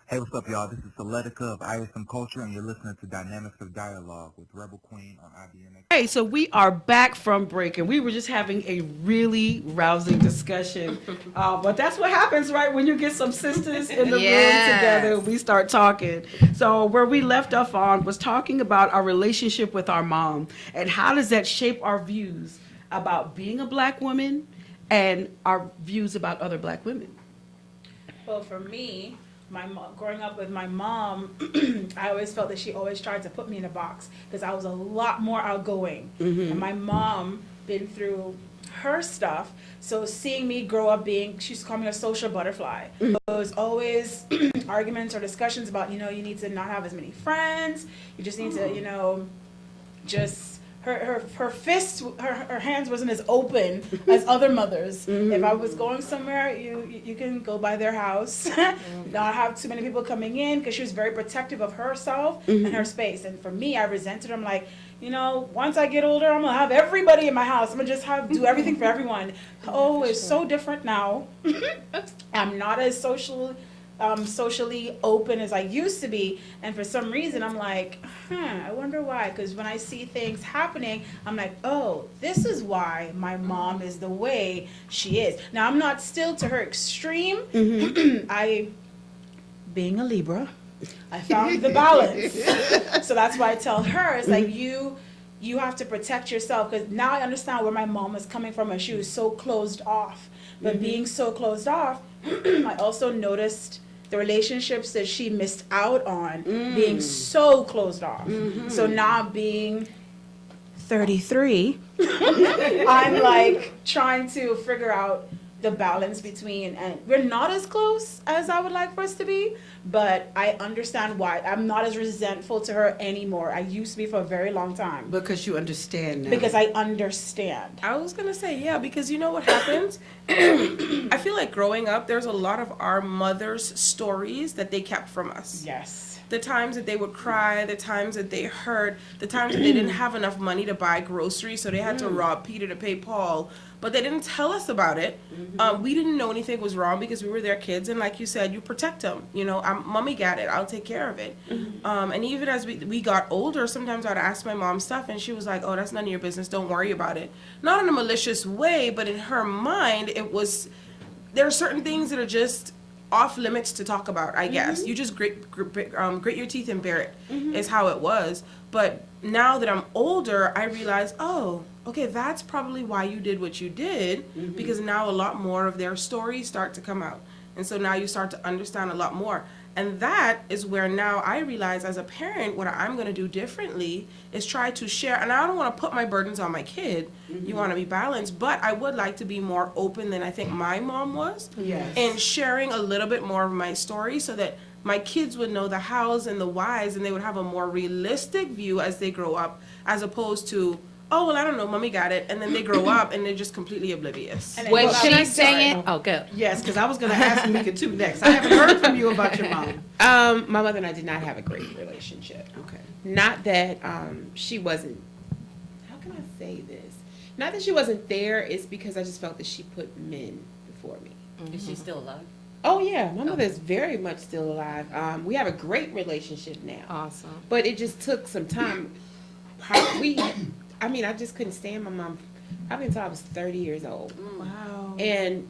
Hey, what's up, y'all? This is Seletica of ISM Culture, and you're listening to Dynamics of Dialogue with Rebel Queen on IBNX. Hey, so we are back from break, and we were just having a really rousing discussion. But that's what happens, right? When you get some sisters in the room together, we start talking. So where we left off on was talking about our relationship with our mom, and how does that shape our views about being a black woman and our views about other black women. Well, for me, growing up with my mom, I always felt that she always tried to put me in a box because I was a lot more outgoing. Mm-hmm. And my mom been through her stuff. So seeing me grow up being, she used to call me a social butterfly. It was always arguments or discussions about, you need to not have as many friends. You just need to, just her fists, her hands wasn't as open as other mothers. If I was going somewhere, you can go by their house, not have too many people coming in, because she was very protective of herself and her space. And for me, I resented her. I'm like, once I get older, I'm gonna have everybody in my house. I'm gonna just do everything for everyone. Oh, it's so different now. I'm not as socially open as I used to be, and for some reason I'm like, I wonder why. Because when I see things happening, I'm like, oh, this is why my mom is the way she is. Now, I'm not still to her extreme. Being a Libra, I found the balance. So that's why I tell her, it's like, you have to protect yourself, because now I understand where my mom was coming from, and she was so closed off. But being so closed off, I also noticed the relationships that she missed out on being so closed off. So now being 33, I'm like trying to figure out the balance between, and we're not as close as I would like for us to be, but I understand why. I'm not as resentful to her anymore. I used to be for a very long time. Because you understand now. Because I understand. I was gonna say, yeah, because you know what happens? I feel like growing up, there's a lot of our mothers' stories that they kept from us. Yes. The times that they would cry, the times that they hurt, the times that they didn't have enough money to buy groceries, so they had to rob Peter to pay Paul. But they didn't tell us about it. We didn't know anything was wrong because we were their kids. And like you said, you protect them. Mommy got it. I'll take care of it. And even as we got older, sometimes I'd ask my mom stuff, and she was like, oh, that's none of your business. Don't worry about it. Not in a malicious way, but in her mind, there are certain things that are just off limits to talk about, I guess. You just grit your teeth and bear it, is how it was. But now that I'm older, I realize, oh, okay, that's probably why you did what you did, because now a lot more of their stories start to come out. And so now you start to understand a lot more. And that is where now I realize as a parent, what I'm going to do differently is try to share. And I don't want to put my burdens on my kid. You want to be balanced. But I would like to be more open than I think my mom was. Yes. And sharing a little bit more of my story so that my kids would know the hows and the whys, and they would have a more realistic view as they grow up, as opposed to, oh, well, I don't know, mommy got it. And then they grow up and they're just completely oblivious. When she's saying, oh, go. Yes, because I was going to ask Mika too next. I haven't heard from you about your mom. My mother and I did not have a great relationship. Okay. Not that she wasn't, how can I say this? Not that she wasn't there, it's because I just felt that she put men before me. Is she still alive? Oh yeah, my mother is very much still alive. We have a great relationship now. Awesome. But it just took some time. I just couldn't stand my mom probably until I was 30 years old. Wow. And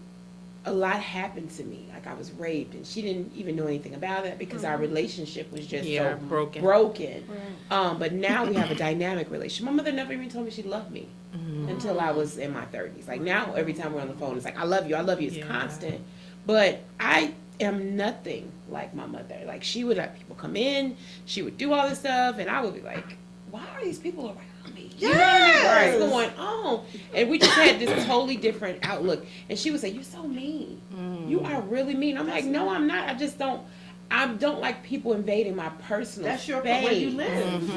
a lot happened to me. Like I was raped, and she didn't even know anything about it because our relationship was just so broken. But now we have a dynamic relationship. My mother never even told me she loved me until I was in my 30s. Like now, every time we're on the phone, it's like, I love you. It's constant. But I am nothing like my mother. Like she would let people come in, she would do all this stuff, and I would be like, why are these people around me? You know what I mean? What's going on? And we just had this totally different outlook. And she would say, you're so mean. You are really mean. I'm like, no, I'm not. I don't like people invading my personal That's your space. where you live.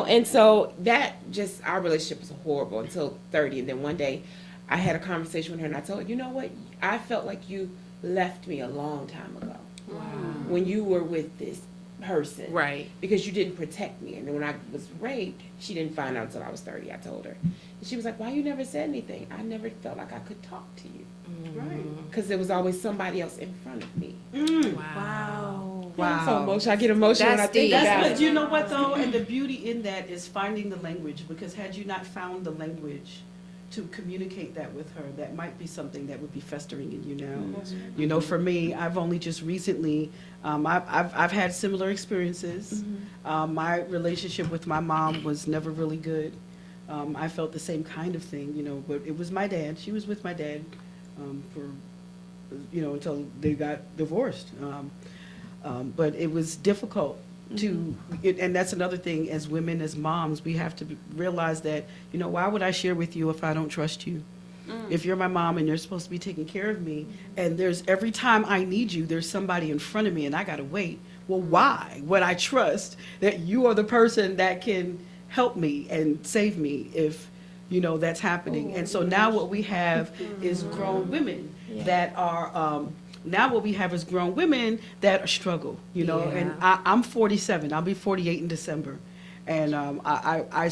And so that just, our relationship was horrible until 30. And then one day I had a conversation with her, and I told her, you know what? I felt like you left me a long time ago. Wow. When you were with this person. Right. Because you didn't protect me. And then when I was raped, she didn't find out until I was 30, I told her. And she was like, why you never said anything? I never felt like I could talk to you. Right. Because there was always somebody else in front of me. Wow. I'm so emotional. I get emotional when I think That's about but it. you know what though, and the beauty in that is finding the language, because had you not found the language to communicate that with her, that might be something that would be festering in you now. You know, for me, I've only just recently, I've had similar experiences. My relationship with my mom was never really good. I felt the same kind of thing, you know, but it was my dad. She was with my dad for, you know, until they got divorced. But it was difficult to, and that's another thing, as women, as moms, we have to realize that, you know, why would I share with you if I don't trust you? If you're my mom and you're supposed to be taking care of me, and there's every time I need you, there's somebody in front of me and I gotta wait. Well, why would I trust that you are the person that can help me and save me if, you know, that's happening? And so now what we have is grown women that are, struggle, you know, and I'm 47, I'll be 48 in December. And I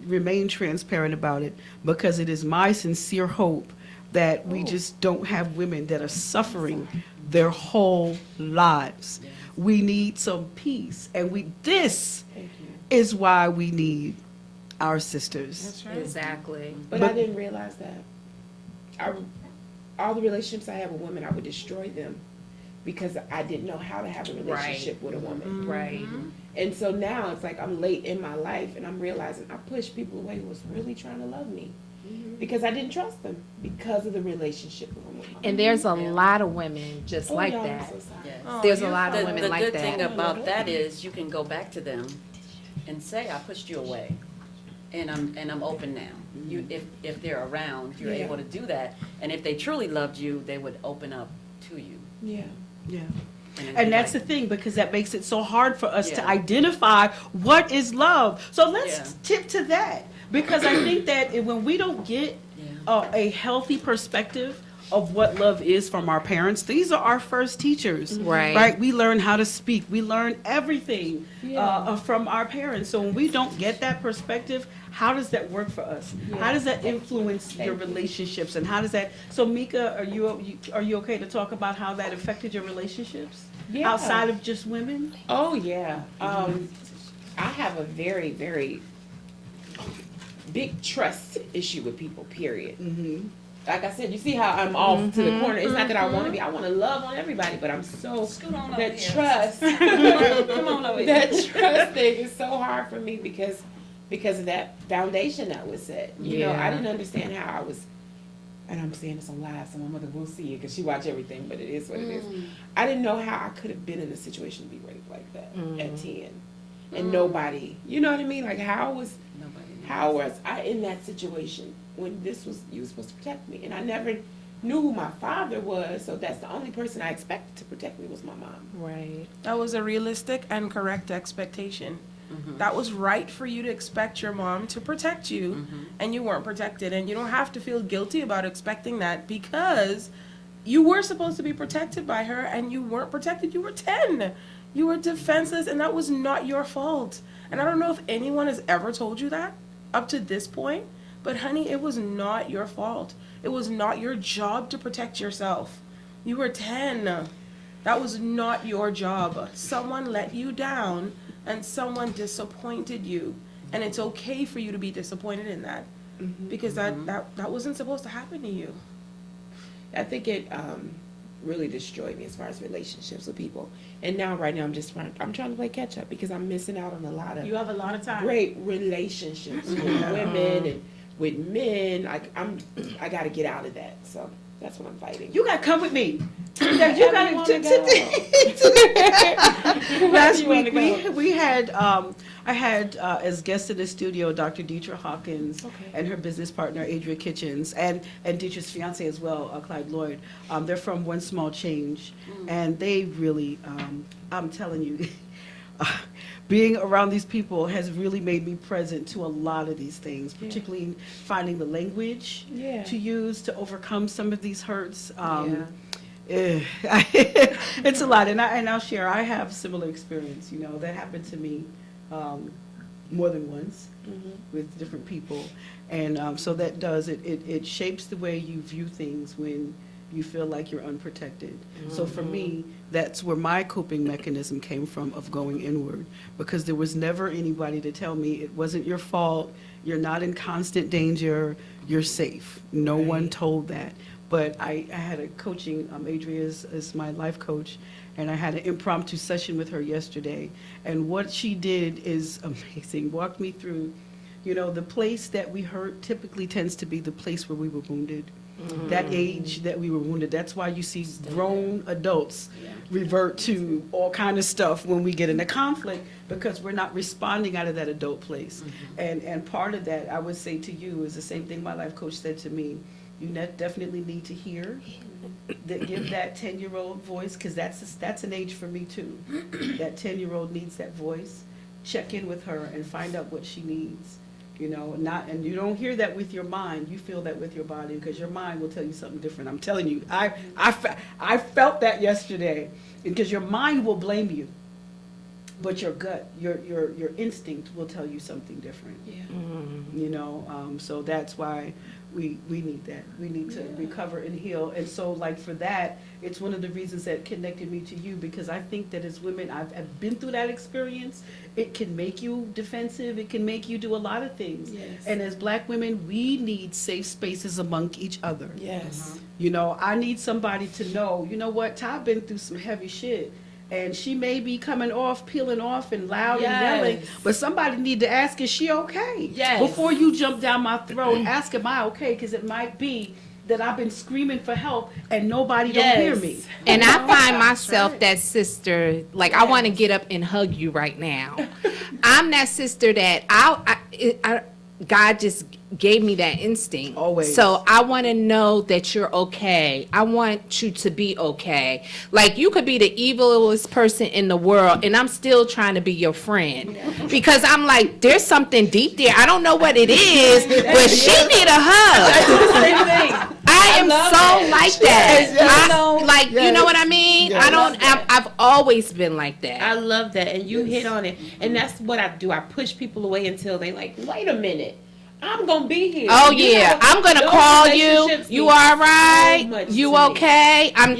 remain transparent about it because it is my sincere hope that we just don't have women that are suffering their whole lives. We need some peace, and this is why we need our sisters. That's right. Exactly. But I didn't realize that. All the relationships I have with women, I would destroy them because I didn't know how to have a relationship with a woman. Right. And so now it's like I'm late in my life and I'm realizing I pushed people away who was really trying to love me because I didn't trust them because of the relationship with a woman. And there's a lot of women just like that. There's a lot of women like that. The good thing about that is you can go back to them and say, I pushed you away, and I'm open now. You, if they're around, you're able to do that. And if they truly loved you, they would open up to you. Yeah. And that's the thing, because that makes it so hard for us to identify what is love. So let's tip to that, because I think that when we don't get a healthy perspective of what love is from our parents, these are our first teachers, right? We learn how to speak. We learn everything from our parents. So when we don't get that perspective, how does that work for us? How does that influence your relationships? And how does that? So Mika, are you okay to talk about how that affected your relationships outside of just women? Oh yeah, I have a very, very big trust issue with people. Period. Like I said, you see how I'm off to the corner. It's not that I want to be. I want to love on everybody, but I'm so that trust. Come on over here. That trust thing is so hard for me because of that foundation that was set. You know, I didn't understand how I was. And I'm saying this on live, so my mother will see it because she watch everything. But it is what it is. I didn't know how I could have been in a situation to be raped like that at 10, and nobody. You know what I mean? Like how was I in that situation? When you were supposed to protect me, and I never knew who my father was, so that's the only person I expected to protect me was my mom. Right. That was a realistic and correct expectation. That was right for you to expect your mom to protect you, and you weren't protected, and you don't have to feel guilty about expecting that because you were supposed to be protected by her, and you weren't protected. You were 10. You were defenseless, and that was not your fault. And I don't know if anyone has ever told you that up to this point. But honey, it was not your fault. It was not your job to protect yourself. You were 10. That was not your job. Someone let you down and someone disappointed you. And it's okay for you to be disappointed in that. Because that wasn't supposed to happen to you. I think it really destroyed me as far as relationships with people. And now, right now, I'm trying to play catch up because I'm missing out on a lot of. You have a lot of time. Great relationships with women and with men. Like I got to get out of that. So that's what I'm fighting. You got to come with me. Last week we had I had as guests in the studio Dr. Deidre Hawkins and her business partner Adria Kitchens and Deidre's fiance as well, Clyde Lloyd. They're from One Small Change, and they really I'm telling you. Being around these people has really made me present to a lot of these things, particularly finding the language to use to overcome some of these hurts. It's a lot, and I'll share. I have similar experience. You know, that happened to me more than once with different people, and so that does it shapes the way you view things when you feel like you're unprotected. So for me, that's where my coping mechanism came from, of going inward, because there was never anybody to tell me it wasn't your fault, you're not in constant danger, you're safe. No one told that. But I had a coaching, Adria is my life coach, and I had an impromptu session with her yesterday, and what she did is amazing. Walked me through, you know, the place that we hurt typically tends to be the place where we were wounded. That age that we were wounded. That's why you see grown adults revert to all kind of stuff when we get into conflict, because we're not responding out of that adult place. And part of that, I would say to you, is the same thing my life coach said to me. You definitely need to hear, give that 10-year-old voice, because that's an age for me too. That 10-year-old needs that voice. Check in with her and find out what she needs. You know, and you don't hear that with your mind. You feel that with your body, because your mind will tell you something different. I'm telling you, I felt that yesterday, because your mind will blame you, but your gut, your instinct will tell you something different. Yeah. You know, so that's why we need that. We need to recover and heal. And so, like, for that, it's one of the reasons that connected me to you, because I think that as women, I've been through that experience. It can make you defensive. It can make you do a lot of things. Yes. And as Black women, we need safe spaces among each other. Yes. You know, I need somebody to know, you know what, Ty been through some heavy shit. And she may be coming off, peeling off and loud and yelling, but somebody need to ask, is she okay? Yes. Before you jump down my throat, ask, am I okay? Because it might be that I've been screaming for help and nobody don't hear me. And I find myself that sister, like, I want to get up and hug you right now. I'm that sister that God just gave me that instinct. Always. So I want to know that you're okay. I want you to be okay. Like, you could be the evilest person in the world, and I'm still trying to be your friend. Because I'm like, there's something deep there. I don't know what it is, but she need a hug. I am so like that. You know what I mean? I've always been like that. I love that, and you hit on it. And that's what I do. I push people away until they like, wait a minute. I'm gonna be here. Oh yeah, I'm gonna call you. You all right? You okay? I'm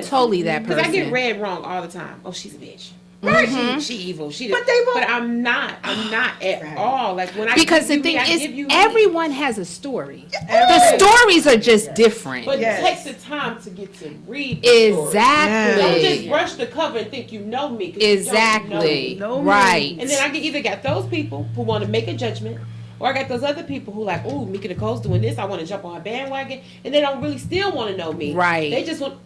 totally that person. Because I get read wrong all the time. Oh, she's a bitch. Right? She evil. But I'm not at all. Like when because the thing is, everyone has a story. The stories are just different. But it takes the time to get to read. Exactly. Don't just brush the cover and think you know me. Exactly. You don't know me. Right. And then I either got those people who want to make a judgment, or I got those other people who like, oh, Mika Nicole's doing this. I want to jump on her bandwagon, and they don't really still want to know me. Right.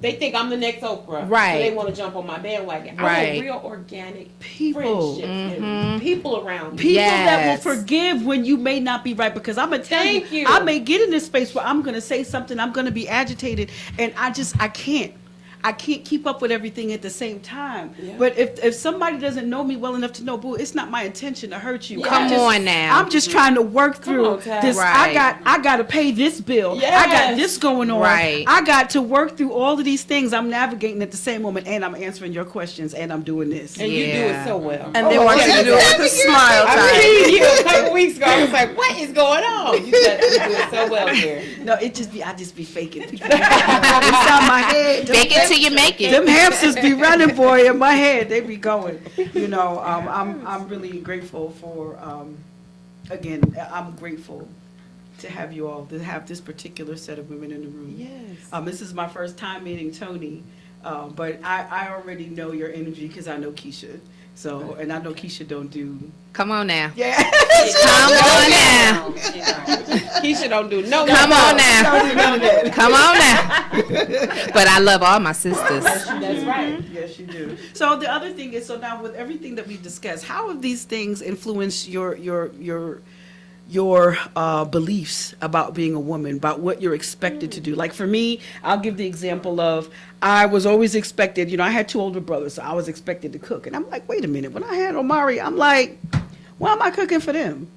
They think I'm the next Oprah. Right. So they want to jump on my bandwagon. Right. I want real organic people, friendships and people around me. People that will forgive when you may not be right. Because I'm gonna tell you, I may get in this space where I'm gonna say something, I'm gonna be agitated, and I can't keep up with everything at the same time. Yeah. But if somebody doesn't know me well enough to know, boo, it's not my intention to hurt you. Come on now. I'm just trying to work through this. Right. I got to pay this bill. Yes. I got this going on. Right. I got to work through all of these things. I'm navigating at the same moment, and I'm answering your questions, and I'm doing this. And you do it so well. And they want you to do it with a smile. I mean, a couple weeks ago, I was like, what is going on? You do it so well here. No, I just be faking. Inside my head. Fake it till you make it. Them hamsters be running, boy, in my head. They be going. You know, I'm really grateful for, again, I'm grateful to have you all, to have this particular set of women in the room. Yes. This is my first time meeting Tony, but I already know your energy because I know Keisha. So, and I know Keisha don't do. Come on now. Yeah. Come on now. Keisha don't do no. Come on now. Don't do none of that. Come on now. But I love all my sisters. That's right. Yes, you do. So the other thing is, so now with everything that we've discussed, how have these things influenced your beliefs about being a woman, about what you're expected to do? Like for me, I'll give the example of, I was always expected, you know, I had two older brothers, so I was expected to cook. And I'm like, wait a minute, when I had Omari, I'm like, why am I cooking for them?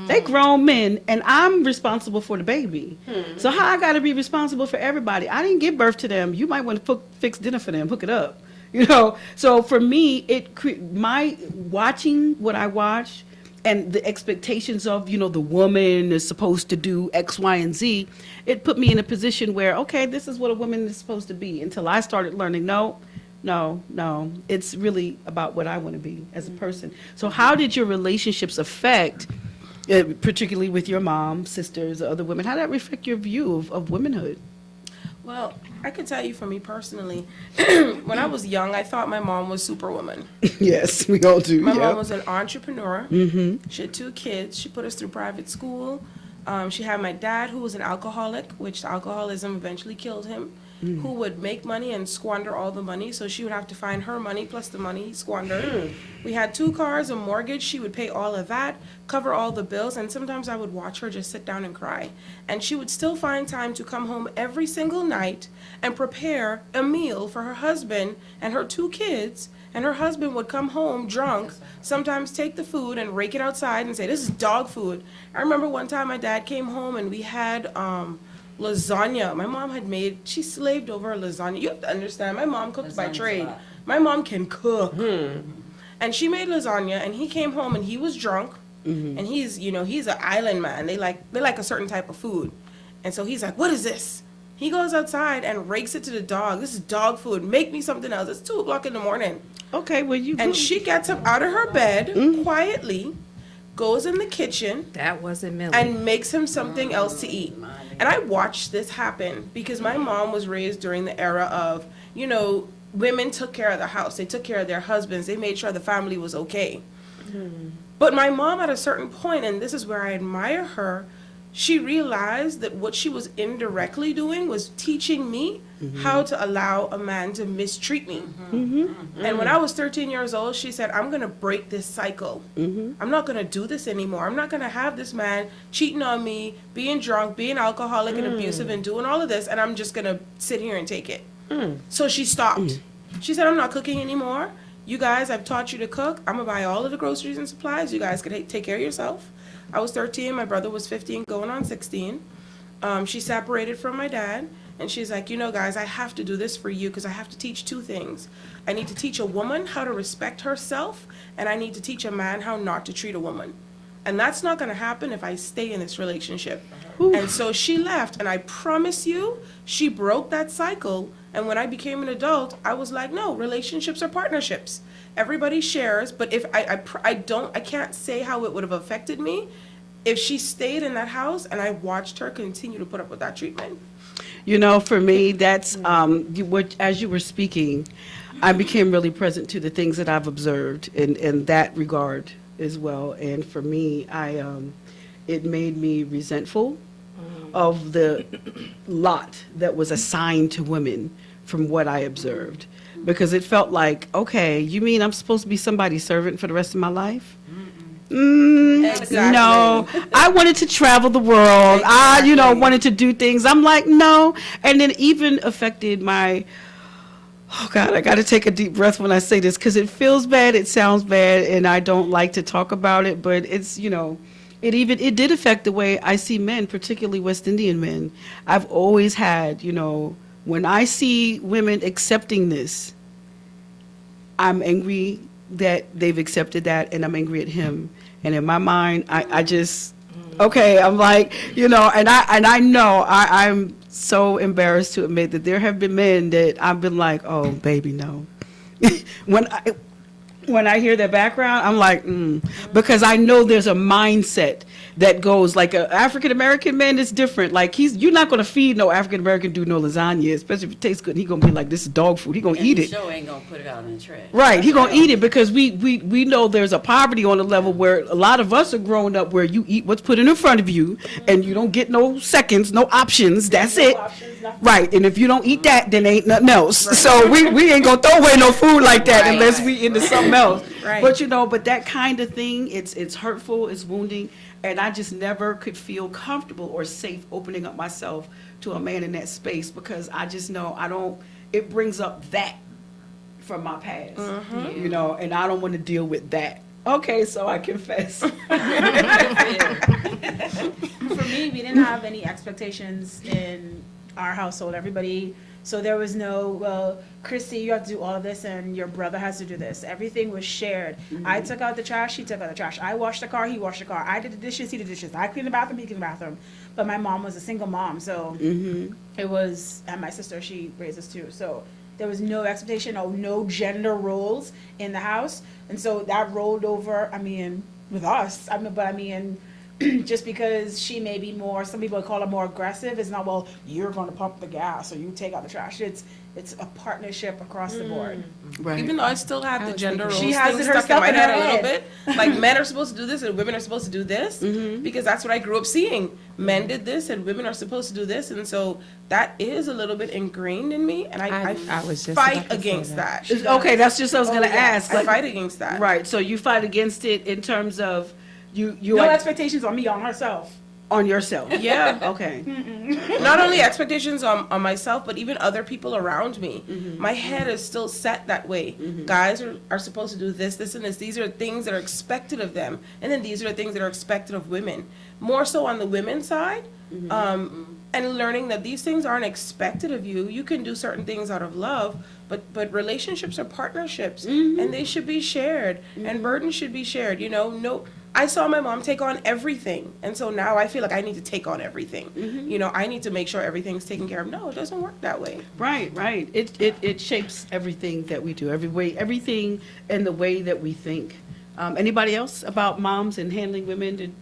They grown men, and I'm responsible for the baby. So how I got to be responsible for everybody? I didn't give birth to them. You might want to fix dinner for them, hook it up. You know, so for me, my watching what I watch and the expectations of, you know, the woman is supposed to do X, Y, and Z, it put me in a position where, okay, this is what a woman is supposed to be, until I started learning, no, it's really about what I want to be as a person. So how did your relationships affect, particularly with your mom, sisters, other women, how did that reflect your view of womanhood? Well, I can tell you for me personally, when I was young, I thought my mom was Superwoman. Yes, we all do. My mom was an entrepreneur. Mm-hmm. She had 2 kids. She put us through private school. She had my dad, who was an alcoholic, which alcoholism eventually killed him. who would make money and squander all the money. So she would have to find her money plus the money he squandered. We had 2 cars, a mortgage. She would pay all of that, cover all the bills, and sometimes I would watch her just sit down and cry. And she would still find time to come home every single night and prepare a meal for her husband and her 2 kids. And her husband would come home drunk, sometimes take the food and rake it outside and say, "This is dog food." I remember one time my dad came home and we had lasagna. My mom had made, she slaved over lasagna. You have to understand, my mom cooked by trade. My mom can cook. And she made lasagna, and he came home and he was drunk. And he's, you know, he's an island man. They like a certain type of food. And so he's like, "What is this?" He goes outside and rakes it to the dog. "This is dog food. Make me something else." It's 2:00 in the morning. Okay, well, you. And she gets up out of her bed quietly, goes in the kitchen. That wasn't Millie. And makes him something else to eat. And I watched this happen because my mom was raised during the era of, you know, women took care of the house. They took care of their husbands. They made sure the family was okay. But my mom, at a certain point, and this is where I admire her, she realized that what she was indirectly doing was teaching me how to allow a man to mistreat me. And when I was 13 years old, she said, "I'm going to break this cycle. I'm not going to do this anymore. I'm not going to have this man cheating on me, being drunk, being alcoholic and abusive and doing all of this, and I'm just going to sit here and take it." So she stopped. She said, "I'm not cooking anymore. You guys, I've taught you to cook. I'm going to buy all of the groceries and supplies. You guys can take care of yourself." I was 13, my brother was 15, going on 16. She separated from my dad, and she's like, "You know, guys, I have to do this for you because I have to teach 2 things. I need to teach a woman how to respect herself, and I need to teach a man how not to treat a woman. And that's not going to happen if I stay in this relationship." And so she left, and I promise you, she broke that cycle. And when I became an adult, I was like, no, relationships are partnerships. Everybody shares, but if I can't say how it would have affected me if she stayed in that house and I watched her continue to put up with that treatment. You know, for me, that's as you were speaking, I became really present to the things that I've observed in that regard as well. And for me, it made me resentful of the lot that was assigned to women from what I observed. Because it felt like, okay, you mean I'm supposed to be somebody's servant for the rest of my life? Exactly. No, I wanted to travel the world. Exactly. I, wanted to do things. I'm like, no. And then even affected my, oh God, I got to take a deep breath when I say this because it feels bad, it sounds bad, and I don't like to talk about it, but it's, it did affect the way I see men, particularly West Indian men. I've always had, when I see women accepting this, I'm angry that they've accepted that, and I'm angry at him. And in my mind, I just, okay, I'm like, and I know I'm so embarrassed to admit that there have been men that I've been like, oh, baby, no. When I hear their background, I'm like, because I know there's a mindset that goes like an African-American man is different. Like you're not going to feed no African-American dude no lasagna, especially if it tastes good. He going to be like, this is dog food. He going to eat it. Sure ain't going to put it out in the trash. Right. He going to eat it because we know there's a poverty on the level where a lot of us are growing up where you eat what's put in front of you and you don't get no seconds, no options. That's it. Right. And if you don't eat that, then ain't nothing else. Right. So we ain't going to throw away no food like that unless we into something else. Right. But that kind of thing, it's hurtful, it's wounding. And I just never could feel comfortable or safe opening up myself to a man in that space because I just know it brings up that from my past, and I don't want to deal with that. Okay, so I confess. For me, we didn't have any expectations in our household. So there was no, well, Christy, you have to do all of this and your brother has to do this. Everything was shared. I took out the trash, he took out the trash. I washed the car, he washed the car. I did the dishes, he did the dishes. I cleaned the bathroom, he cleaned the bathroom. But my mom was a single mom, so it was, and my sister, she raised us too. So there was no expectation or no gender roles in the house. And so that rolled over, with us. just because she may be more, some people call her more aggressive, it's not, well, you're going to pump the gas or you take out the trash. It's a partnership across the board. Right. Even though I still have the gender roles She has thing it stuck in herself my in her head a little head. bit. Like men are supposed to do this and women are supposed to do this because that's what I grew up seeing. Men did this and women are supposed to do this, and so that is a little bit ingrained in me, and I was just fight about to say against that. Okay, that's just what I was going to ask. I fight against that. Right. So you fight against it in terms of you No expectations on me, on herself. on yourself. Yeah. Okay. Not only expectations on myself, but even other people around me. My head is still set that way. Guys are supposed to do this, this, and this. These are things that are expected of them. And then these are the things that are expected of women. More so on the women's side. And learning that these things aren't expected of you. You can do certain things out of love, but relationships are partnerships. And they should be shared. And burdens should be shared. You know, no. I saw my mom take on everything, and so now I feel like I need to take on everything. You know, I need to make sure everything's taken care of. No, it doesn't work that way. Right. It shapes everything that we do, everything and the way that we think. Anybody else about moms and handling women?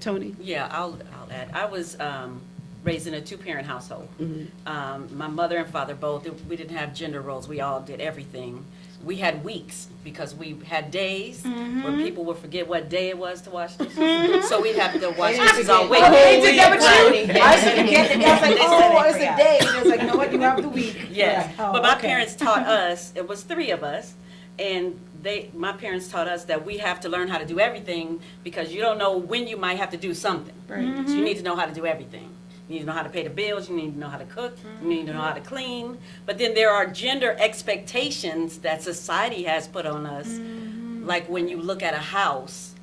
Tony? Yeah, I'll add. I was raised in a two-parent household. My mother and father both, we didn't have gender roles. We all did everything. We had weeks because we had days where people would forget what day it was to wash dishes. So we'd have to wash dishes all week. They did that with you. I used to forget the day. I was like, oh, it's a day. And it's like, no, what, you have the week. Yes, Yeah. but my parents taught us, it was 3 of us, and my parents taught us that we have to learn how to do everything because you don't know when you might have to do something. Right. So you need to know how to do everything. You need to know how to pay the bills, you need to know how to cook, you need to know how to clean. But then there are gender expectations that society has put on us. Like when you look at a house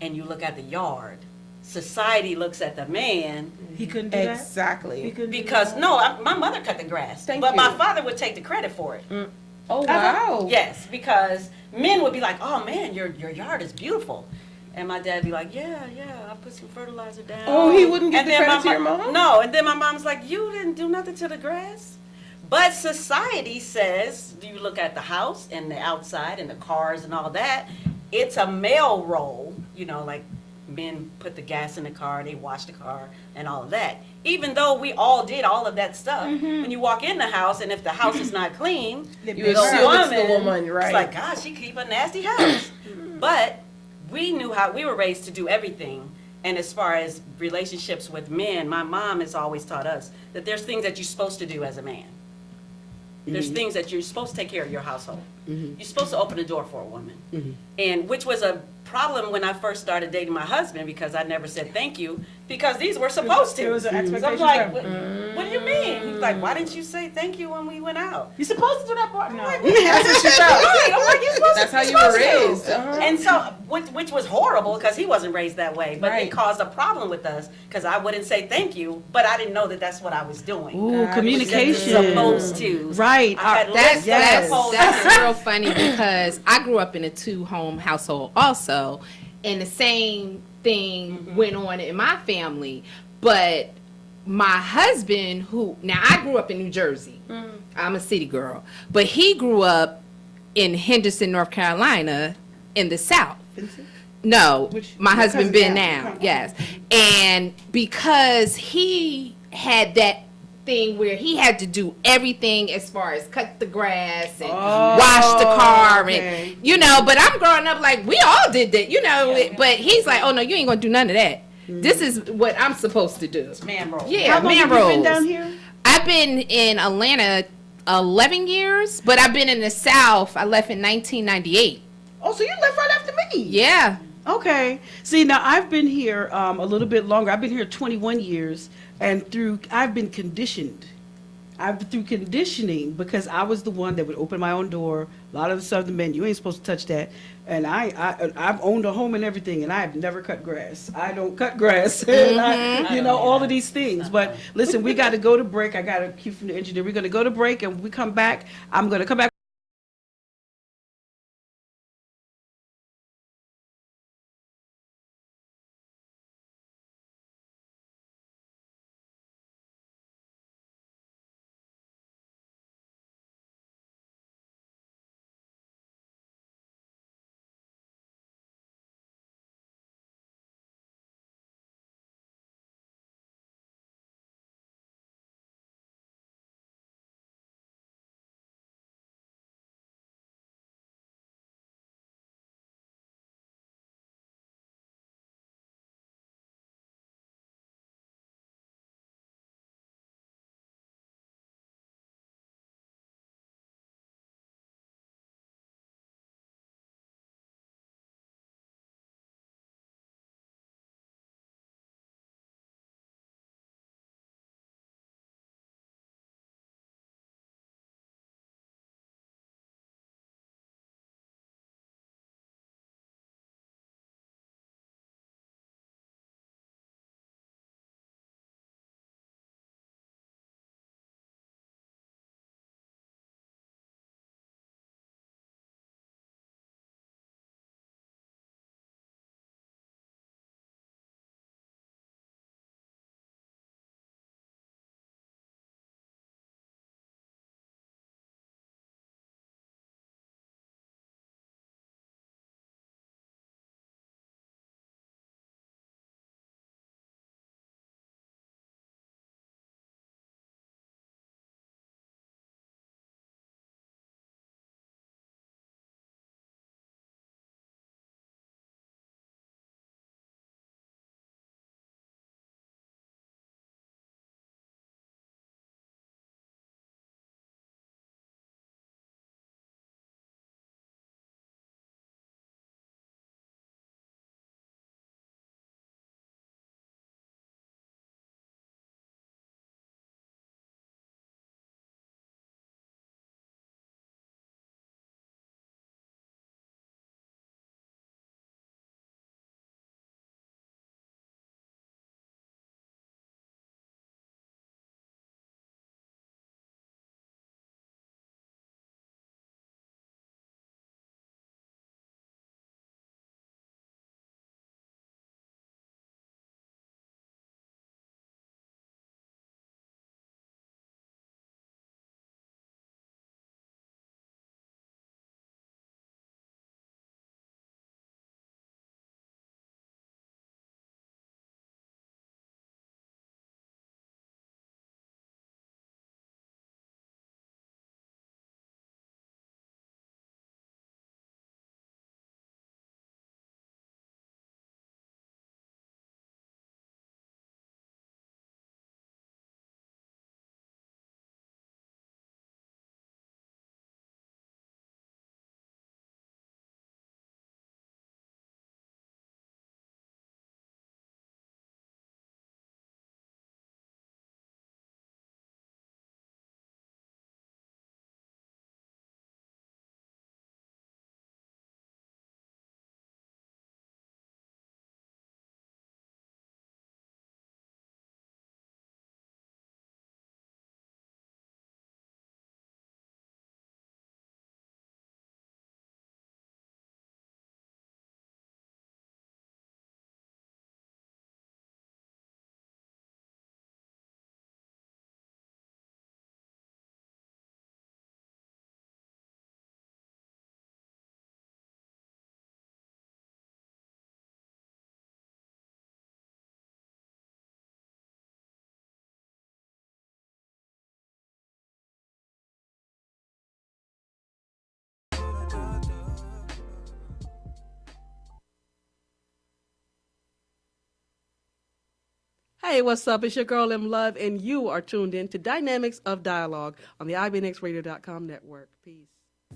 and you look at the yard, society looks at the man. He couldn't do that? Exactly. He couldn't do Because, that? no, my mother cut the grass. Thank but you. my father would take the credit for it. Oh, wow. Yes, because men would be like, oh man, your yard is beautiful. And my dad would be like, yeah, I put some fertilizer down. Oh, he wouldn't give And the then credit to my your mom? No, and then my mom's like, you didn't do nothing to the grass. But society says, do you look at the house and the outside and the cars and all that, it's a male role, you know, like men put the gas in the car, they wash the car and all of that. Even though we all did all of that stuff, when you walk in the house and if the house is not clean, You the assume it's the woman, right? It's like, gosh, she keep a nasty house. But we knew how, we were raised to do everything. And as far as relationships with men, my mom has always taught us that there's things that you're supposed to do as a man. There's things that you're supposed to take care of your household. You're supposed to open the door for a woman. And which was a problem when I first started dating my husband because I never said thank you because these were supposed to. There was an So I'm expectation like, from- what do you mean? He's like, why didn't you say thank you when we went out? You're supposed to do that part. No. That's what she felt. Right. I'm like, you're supposed That's to. how you're you were supposed to. raised. Uh-huh. And so, which was horrible because he wasn't raised that way. But Right. it caused a problem with us because I wouldn't say thank you, but I didn't know that that's what I was doing. Ooh, communication. Supposed to. Right. I had That's lists supposed that's to. real funny because I grew up in a 2-home household also, and the same thing went on in my family. But my husband, who now I grew up in New Jersey, I'm a city girl, but he grew up in Henderson, North Carolina, in the South. No, my husband Ben now, yes, and because he had that thing where he had to do everything as far as cut the grass and wash the car and you know, but I'm growing up like we all did that, you know, but he's like, oh no, you ain't gonna do none of that. This is what I'm supposed to do. Man roll. Yeah, How long man have you rolls. been down here? I've been in Atlanta 11 years, but I've been in the South. I left in 1998. Oh, so you left right after me. Yeah. Okay. See, now I've been here a little bit longer. I've been here 21 years, and I've been conditioned. Through conditioning because I was the one that would open my own door. A lot of the Southern men, you ain't supposed to touch that. And I've owned a home and everything, and I have never cut grass. I don't cut grass. And all of these things. But listen, we got to go to break. I got a cue from the engineer. We're going to go to break, and when we come back, I'm going to come back. Hey, what's up? It's your girl M Love, and you are tuned in to Dynamics of Dialogue on the IBNXradio.com network. Peace.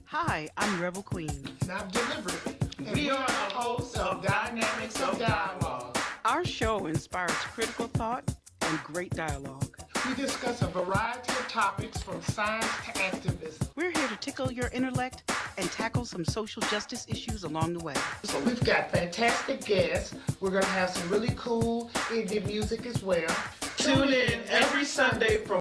Hi, I'm Rebel Queen. Not deliberately. We are the hosts of Dynamics of Dialogue. Our show inspires critical thought and great dialogue. We discuss a variety of topics from science to activism. We're here to tickle your intellect and tackle some social justice issues along the way. So we've got fantastic guests. We're going to have some really cool indie music as well. Tune in every Sunday from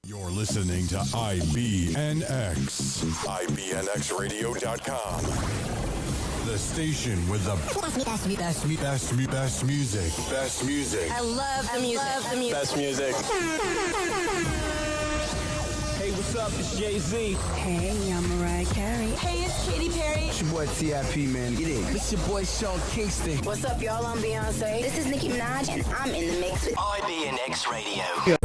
You're listening to IBNX. IBNXradio.com. The station with the best music. Best music. I love the music. Best music. Hey, what's up? It's Jay-Z. Hey, I'm Mariah Carey. Hey, it's Katy Perry. It's your boy T.I.P., man. Get in. It's your boy Sean Kingston. What's up, y'all? I'm Beyonce. This is Nicki Minaj, and I'm in the mix with IBNX Radio.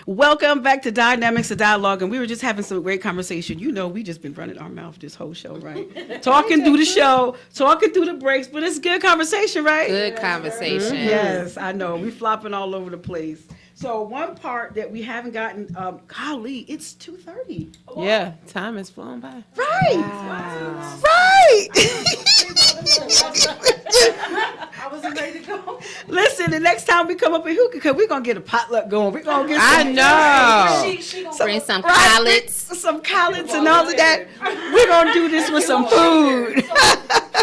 Welcome back to Dynamics of Dialogue, and we were just having some great conversation. You know, we just been running our mouth this whole show, right? Talking through the show, talking through the breaks, but it's good conversation, right? Good conversation. Yes, I know. We flopping all over the place. So one part that we haven't gotten, golly, it's 2:30. Yeah, time has flown by. Right. Wow. Right. I wasn't ready to go. Listen, the next time we come up in hookah, we're going to get a potluck going. We're going to get I some. know. She gonna Bring some Right. collards. Some collards and all of that. We're going to do this with some food. She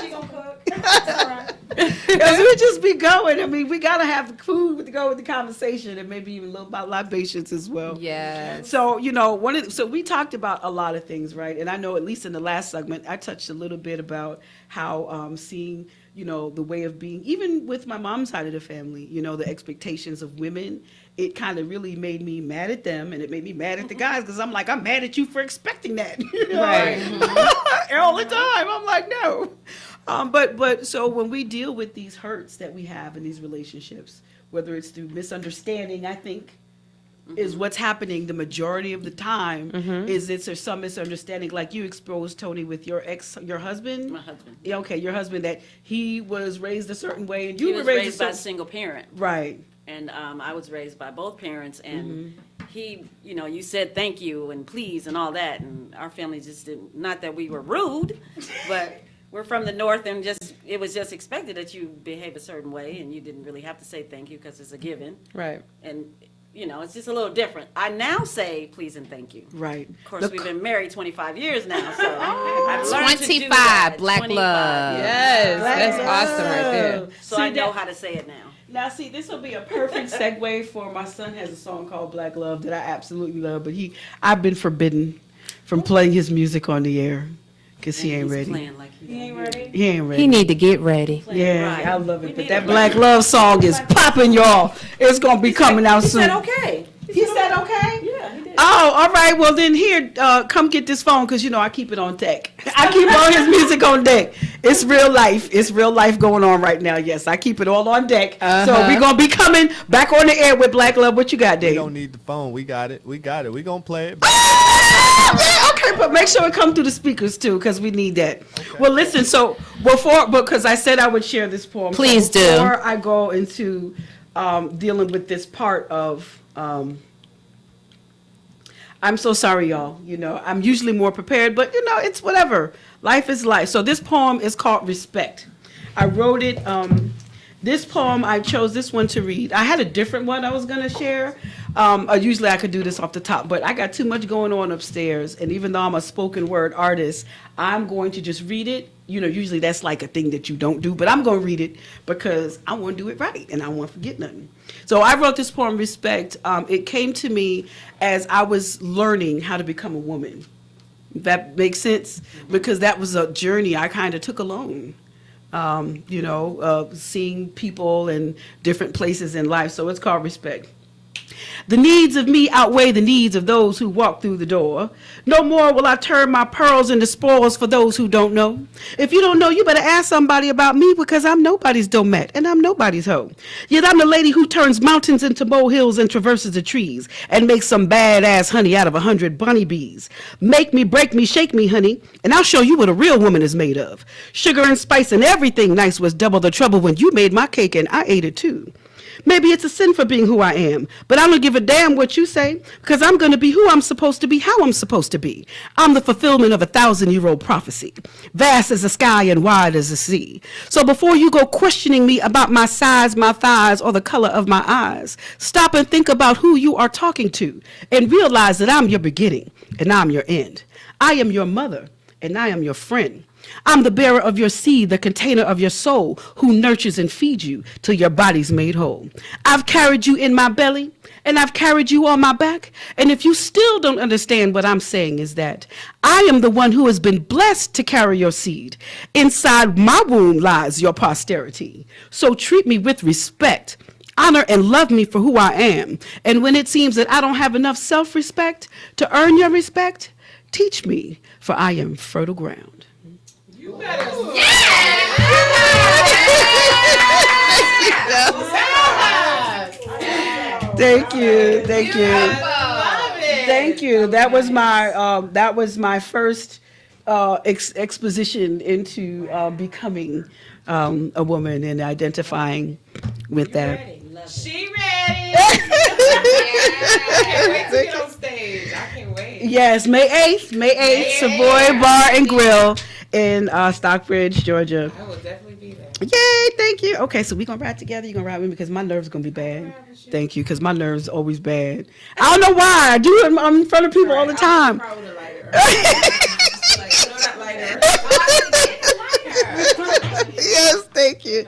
gonna cook. It's all right. Because we just be going. I mean, we got to have the food to go with the conversation and maybe even a little about libations as well. Yes. So, you know, so we talked about a lot of things, right? And I know at least in the last segment, I touched a little bit about how seeing, you know, the way of being, even with my mom's side of the family, you know, the expectations of women, it kind of really made me mad at them, and it made me mad at the guys, because I'm like, I'm mad at you for expecting that. You know? Right. All the time. I'm like, no. But so when we deal with these hurts that we have in these relationships, whether it's through misunderstanding, I think, is what's happening the majority of the time, is there's some misunderstanding, like you exposed, Tony, with your husband? My husband. Yeah, okay, your husband, that he was raised a certain way, and you He were was raised, raised by a single parent. Right. And I was raised by both parents, and he, you know, you said thank you and please and all that, and our family just didn't, not that we were rude, but we're from the North, and it was just expected that you behave a certain way, and you didn't really have to say thank you because it's a given. Right. And, you know, it's just a little different. I now say please and thank you. Right. Of course, we've been married 25 years now, so I've learned to do 25, that. Black 25, love. Yes, Black that's love. awesome right there. So See, I know that- how to say it now. Now, see, this will be a perfect segue for my son has a song called Black Love that I absolutely love, but I've been forbidden from playing his music on the air because he ain't He's ready. playing like He ain't ready. He ain't ready. He need to get ready. Yeah, Right. I love We it. But need that a Black Love song is popping, y'all. It's going to be coming out He soon. said okay. He said okay? Yeah, he did. Oh, all right. Well, then here, come get this phone because, you know, I keep it on deck. I keep all his music on deck. It's real life. It's real life going on right now. Yes, I keep it all on deck. So we're going to be coming back on the air with Black Love. What you got, Dave? We don't need the phone. We got it. We going to play it. Okay, but make sure it come through the speakers too, because we need that. Okay. Well, listen. So because I said I would share this poem. Please so do. Before I go into dealing with this part of, I'm so sorry, y'all. You know, I'm usually more prepared, but you know, it's whatever. Life is life. So this poem is called Respect. I wrote it. This poem, I chose this one to read. I had a different one I was going to share. Usually I could do this off the top, but I got too much going on upstairs. And even though I'm a spoken word artist, I'm going to just read it. You know, usually that's like a thing that you don't do, but I'm going to read it because I want to do it right and I don't want to forget nothing. So I wrote this poem, Respect. It came to me as I was learning how to become a woman. If that makes sense? Because that was a journey I kind of took alone. You know, seeing people in different places in life. So it's called Respect. The needs of me outweigh the needs of those who walk through the door. No more will I turn my pearls into spoils for those who don't know. If you don't know, you better ask somebody about me because I'm nobody's domet and I'm nobody's hoe. Yet I'm the lady who turns mountains into molehills and traverses the trees and makes some badass honey out of 100 bunny bees. Make me, break me, shake me, honey, and I'll show you what a real woman is made of. Sugar and spice and everything nice was double the trouble when you made my cake and I ate it too. Maybe it's a sin for being who I am, but I don't give a damn what you say, because I'm going to be who I'm supposed to be, how I'm supposed to be. I'm the fulfillment of a 1,000-year-old prophecy, vast as the sky and wide as the sea. So before you go questioning me about my size, my thighs, or the color of my eyes, stop and think about who you are talking to, and realize that I'm your beginning, and I'm your end. I am your mother, and I am your friend. I'm the bearer of your seed, the container of your soul, who nurtures and feeds you till your body's made whole. I've carried you in my belly, and I've carried you on my back. And if you still don't understand what I'm saying is that I am the one who has been blessed to carry your seed. Inside my womb lies your posterity. So treat me with respect. Honor and love me for who I am. And when it seems that I don't have enough self-respect to earn your respect, teach me, for I am fertile ground. You better. Thank you, thank you, thank you. That was my first exposition into becoming a woman and identifying with that. She ready. I can't wait to get on stage. I can't wait. Yes, May 8th, Savoy Bar and Grill in Stockbridge, Georgia. I will definitely be there. Yay, thank you. Okay, so we're going to ride together. You're going to ride with me because my nerves are going to be bad. Thank you, because my nerves are always bad. I don't know why. I do it in front of people all the time. Yes, thank you.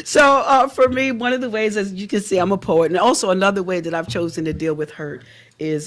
So for me, one of the ways, as you can see, I'm a poet, and also another way that I've chosen to deal with hurt is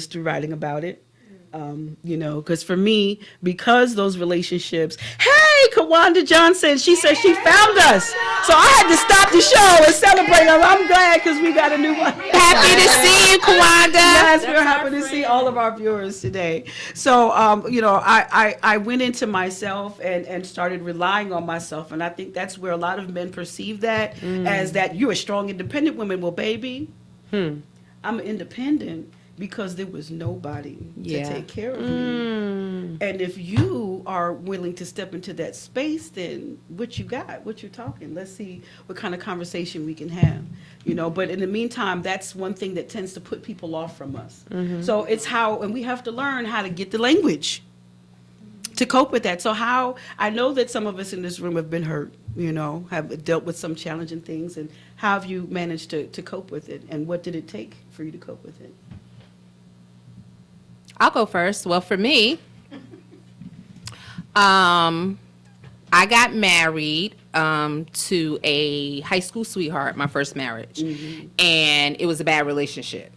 through writing about it. Because for me, because those relationships, hey, Kawanda Johnson, she said she found us. So I had to stop the show and celebrate her. I'm glad because we got a new one. Happy to see you, Kawanda. Yes, we're happy to see all of our viewers today. So, I went into myself and started relying on myself. And I think that's where a lot of men perceive that as that you're a strong, independent woman. Well, baby, I'm independent because there was nobody to take care of me. And if you are willing to step into that space, then what you got, what you're talking, let's see what kind of conversation we can have. But in the meantime, that's one thing that tends to put people off from us. So it's and we have to learn how to get the language to cope with that. So I know that some of us in this room have been hurt, have dealt with some challenging things, and how have you managed to cope with it, and what did it take for you to cope with it? I'll go first. Well, for me, I got married to a high school sweetheart, my first marriage, and it was a bad relationship.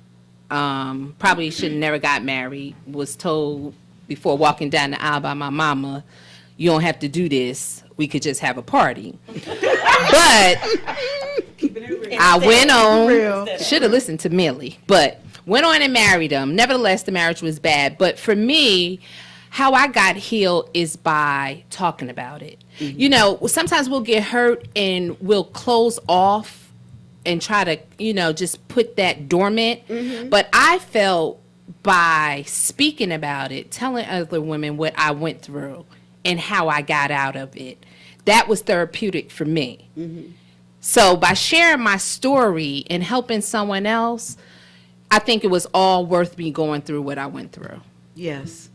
Probably should have never got married. Was told before walking down the aisle by my mama, you don't have to do this. We could just have a party. But I went on, should have listened to Millie, but went on and married him. Nevertheless, the marriage was bad. But for me, how I got healed is by talking about it. Sometimes we'll get hurt and we'll close off and try to, just put that dormant. But I felt by speaking about it, telling other women what I went through and how I got out of it, that was therapeutic for me. So by sharing my story and helping someone else, I think it was all worth me going through what I went through. Yes.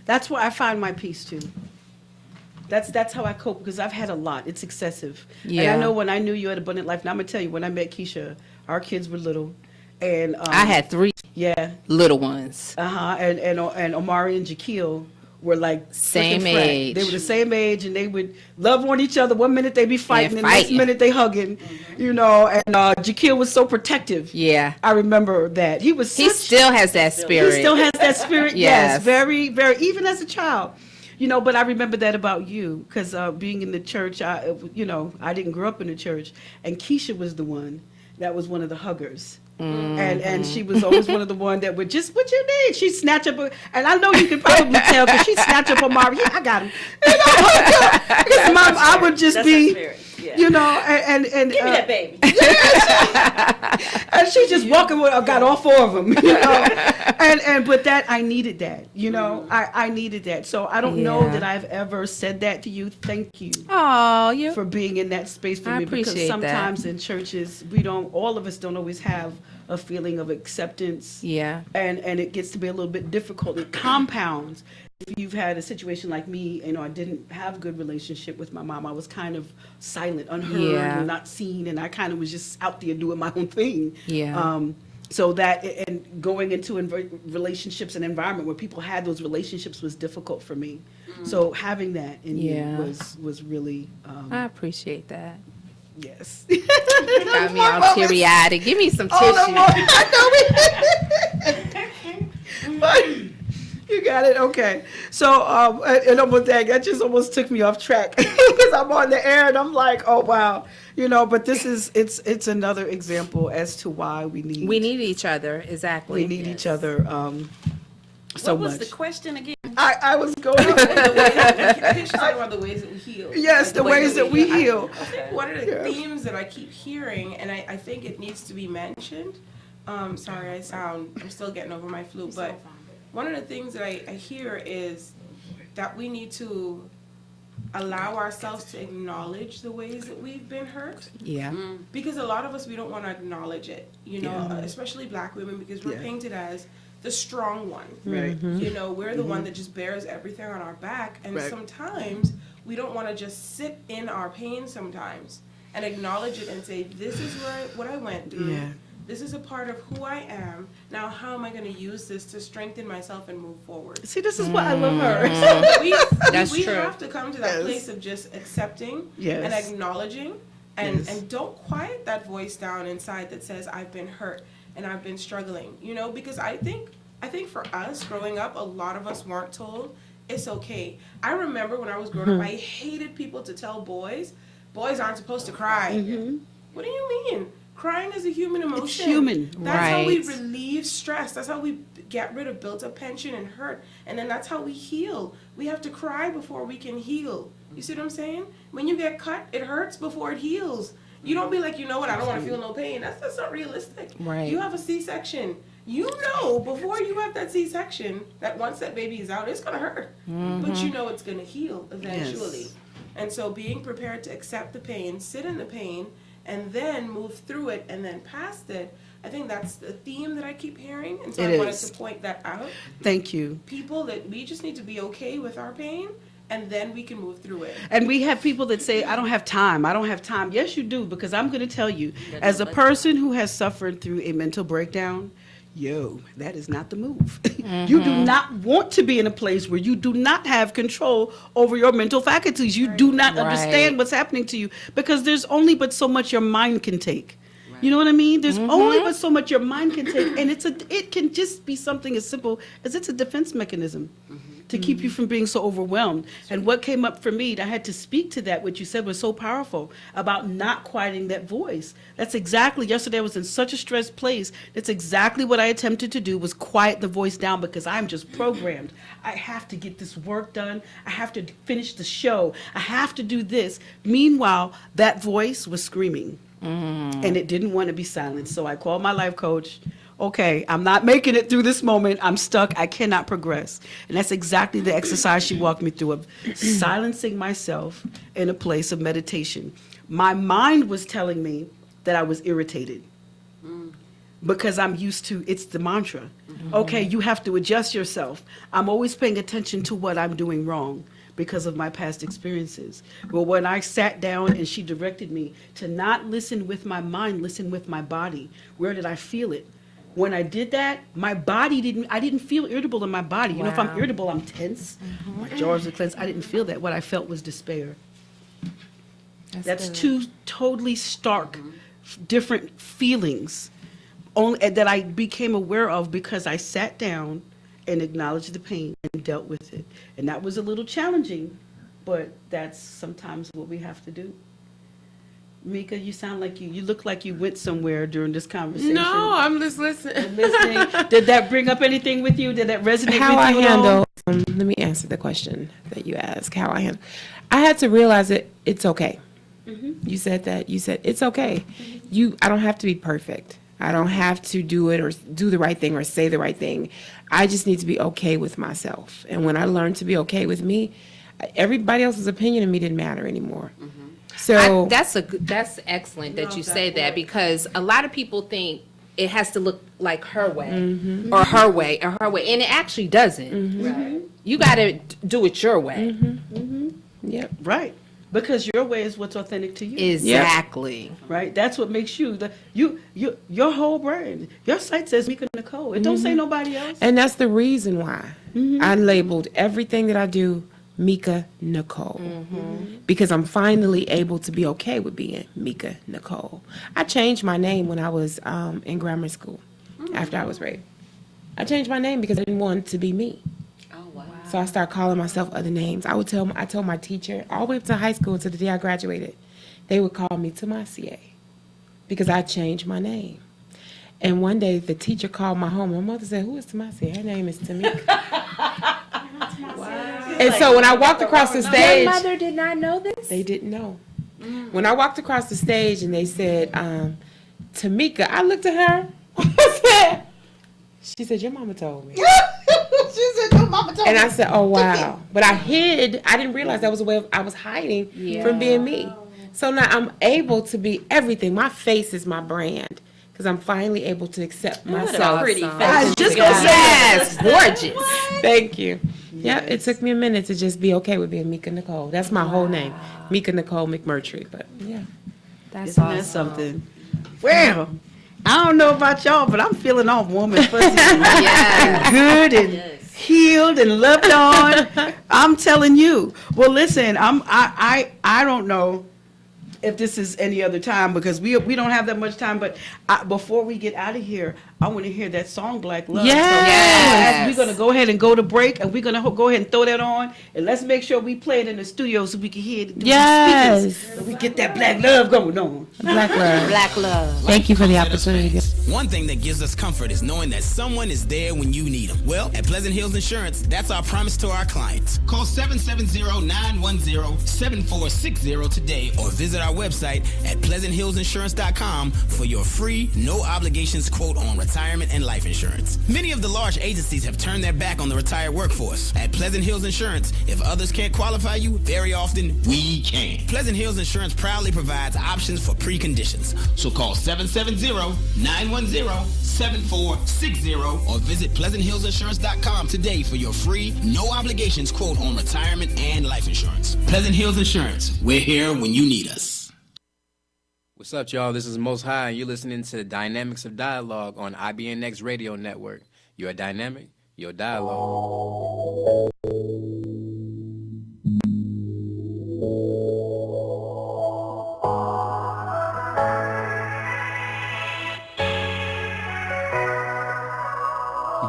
That's where I find my peace too. That's how I cope, because I've had a lot. It's excessive. Yeah. And I know when I knew you at Abundant Life, now I'm going to tell you, when I met Keisha, our kids were little. And I had 3 little ones. And Omari and Jaquil were like same age. They were the same age, and they would love on each other. One minute they be fighting, and the next minute they hugging. And Jaquil was so protective. Yeah, I remember that. He still has that spirit. He still has that spirit. Yes, very, very. Even as a child, But I remember that about you, because being in the church, I didn't grow up in the church, and Keisha was the one that was one of the huggers. And she was always one of the one that would just, what you need? She'd snatch up, and I know you can probably tell, because she'd snatch up Omari. Yeah, I got him. Because Mom, I would just be, and give me that baby. And she just walking with, got all 4 of them, but that, I needed that, I needed that. So I don't know that I've ever said that to you. Thank you. Oh, for being in that space for me, because sometimes in churches, all of us don't always have a feeling of acceptance. Yeah. And it gets to be a little bit difficult. It compounds. If you've had a situation like me, I didn't have a good relationship with my mom. I was kind of silent, unheard, and not seen, and I kind of was just out there doing my own thing. Yeah. So that, and going into relationships and environment where people had those relationships was difficult for me. So having that in Yeah. me was really, I appreciate that. yes. Got me all teary-eyed. Give me some tissue. But you got it. Okay. So, and almost that just almost took me off track because I'm on the air and I'm like, oh wow, but this is it's another example as to why we need each other. Exactly. We need each other so what was much. the question again? I was going. I think she's talking about the ways that we heal. Yes, the ways that we heal. I think one of the themes that I keep hearing, and I think it needs to be mentioned. Sorry, I'm still getting over my flu, but one of the things that I hear is that we need to allow ourselves to acknowledge the ways that we've been hurt. Yeah. Because a lot of us, we don't want to acknowledge it, especially Black women, because we're painted as the strong one. Right. We're the one that just bears everything on our back. And sometimes we don't want to just sit in our pain sometimes and acknowledge it and say, this is what I went through. Yeah. This is a part of who I am. Now, how am I going to use this to strengthen myself and move forward? See, this is why I love her. So we have to come to that place of just accepting and acknowledging and don't quiet that voice down inside that says, I've been hurt and I've been struggling. Because I think for us growing up, a lot of us weren't told it's okay. I remember when I was growing up, I hated people to tell boys aren't supposed to cry. What do you mean? Crying is a human emotion. It's human. That's how we relieve stress. That's how we get rid of built up tension and hurt. And then that's how we heal. We have to cry before we can heal. You see what I'm saying? When you get cut, it hurts before it heals. You don't be like, you know what, I don't want to feel no pain. That's not realistic. Right. You have a C-section. You know before you have that C-section that once that baby is out, it's going to hurt. But you know it's going to heal eventually. Yes. And so being prepared to accept the pain, sit in the pain, and then move through it and then past it, I think that's the theme that I keep hearing. And so I wanted to point that out. Thank you. People, that we just need to be okay with our pain, and then we can move through it. And we have people that say, I don't have time. I don't have time. Yes, you do, because I'm going to tell you, as a person who has suffered through a mental breakdown, that is not the move. You do not want to be in a place where you do not have control over your mental faculties. You do not understand what's happening to you, because there's only but so much your mind can take. You know what I mean? There's only but so much your mind can take, and it can just be something as simple as it's a defense mechanism to keep you from being so overwhelmed. And what came up for me, I had to speak to that, what you said was so powerful about not quieting that voice. That's exactly, yesterday I was in such a stressed place. That's exactly what I attempted to do, was quiet the voice down, because I'm just programmed. I have to get this work done. I have to finish the show. I have to do this. Meanwhile, that voice was screaming. And it didn't want to be silenced. So I called my life coach. Okay, I'm not making it through this moment. I'm stuck. I cannot progress. And that's exactly the exercise she walked me through, of silencing myself in a place of meditation. My mind was telling me that I was irritated because I'm used to, it's the mantra. Okay, you have to adjust yourself. I'm always paying attention to what I'm doing wrong because of my past experiences. Well, when I sat down and she directed me to not listen with my mind, listen with my body. Where did I feel it? When I did that, my body I didn't feel irritable in my body. You know, if I'm irritable, I'm tense. My jaws are clenched. I didn't feel that. What I felt was despair. That's two totally stark, different feelings that I became aware of because I sat down and acknowledged the pain and dealt with it. And that was a little challenging, but that's sometimes what we have to do. Mika, you sound like you look like you went somewhere during this conversation. No, I'm just listening. Did that bring up anything with you? Did that resonate with you How I at all? handle, let me answer the question that you asked, how I handle. I had to realize that it's okay. You said that. You said it's okay. I don't have to be perfect. I don't have to do it or do the right thing or say the right thing. I just need to be okay with myself. And when I learned to be okay with me, everybody else's opinion of me didn't matter anymore. So that's excellent that you say that, because a lot of people think it has to look like her way or her way or her way, and it actually doesn't. Right. You got to do it your way. Yep. Right. Because your way is what's authentic to you. Exactly. Right? That's what makes you your whole brand. Your site says Mika Nicole. It don't say nobody else. And that's the reason why I labeled everything that I do Mika Nicole. Because I'm finally able to be okay with being Mika Nicole. I changed my name when I was in grammar school after I was raped. I changed my name because I didn't want to be me. So I started calling myself other names. I told my teacher all the way up to high school until the day I graduated, they would call me Tomasia because I changed my name. And one day the teacher called my home. My mother said, "Who is Tomasia?" Her name is Tamika. And so when I walked across the stage, Your mother did not know this? they didn't know. When I walked across the stage and they said, Tamika, I looked at her. She said, "Your mama told me." She said, "Your mama told me." And I said, "Oh, wow." But I didn't realize that was a way I was hiding from being me. So now I'm able to be everything. My face is my brand because I'm finally able to accept myself. Pretty face. I was just gonna say Yes, gorgeous. Thank you. Yeah, it took me a minute to just be okay with being Mika Nicole. That's my whole name, Mika Nicole McMurtry. But yeah, Isn't that something? Well, I don't know about y'all, but I'm feeling all warm and fuzzy, and good and healed and loved on. I'm telling you. Well, listen, I don't know if this is any other time because we don't have that much time. But before we get out of here, I want to hear that song "Black Love." Yes. So we're gonna go ahead and go to break, and we're gonna go ahead and throw that on, and let's make sure we play it in the studio so we can hear it. Through the speakers, and we get that black love going on. Black love. Black love. Thank you for the opportunity. One thing that gives us comfort is knowing that someone is there when you need them. Well, at Pleasant Hills Insurance, that's our promise to our clients. Call 770-910-7460 today or visit our website at pleasanthillsinsurance.com for your free, no obligations quote on retirement and life insurance. Many of the large agencies have turned their back on the retired workforce. At Pleasant Hills Insurance, if others can't qualify you, very often we can. Pleasant Hills Insurance proudly provides options for preconditions. So call 770-910-7460 or visit pleasanthillsinsurance.com today for your free, no obligations quote on retirement and life insurance. Pleasant Hills Insurance, we're here when you need us. What's up, y'all? This is Most High, and you're listening to the Dynamics of Dialogue on IBNX Radio Network. You're dynamic, your dialogue.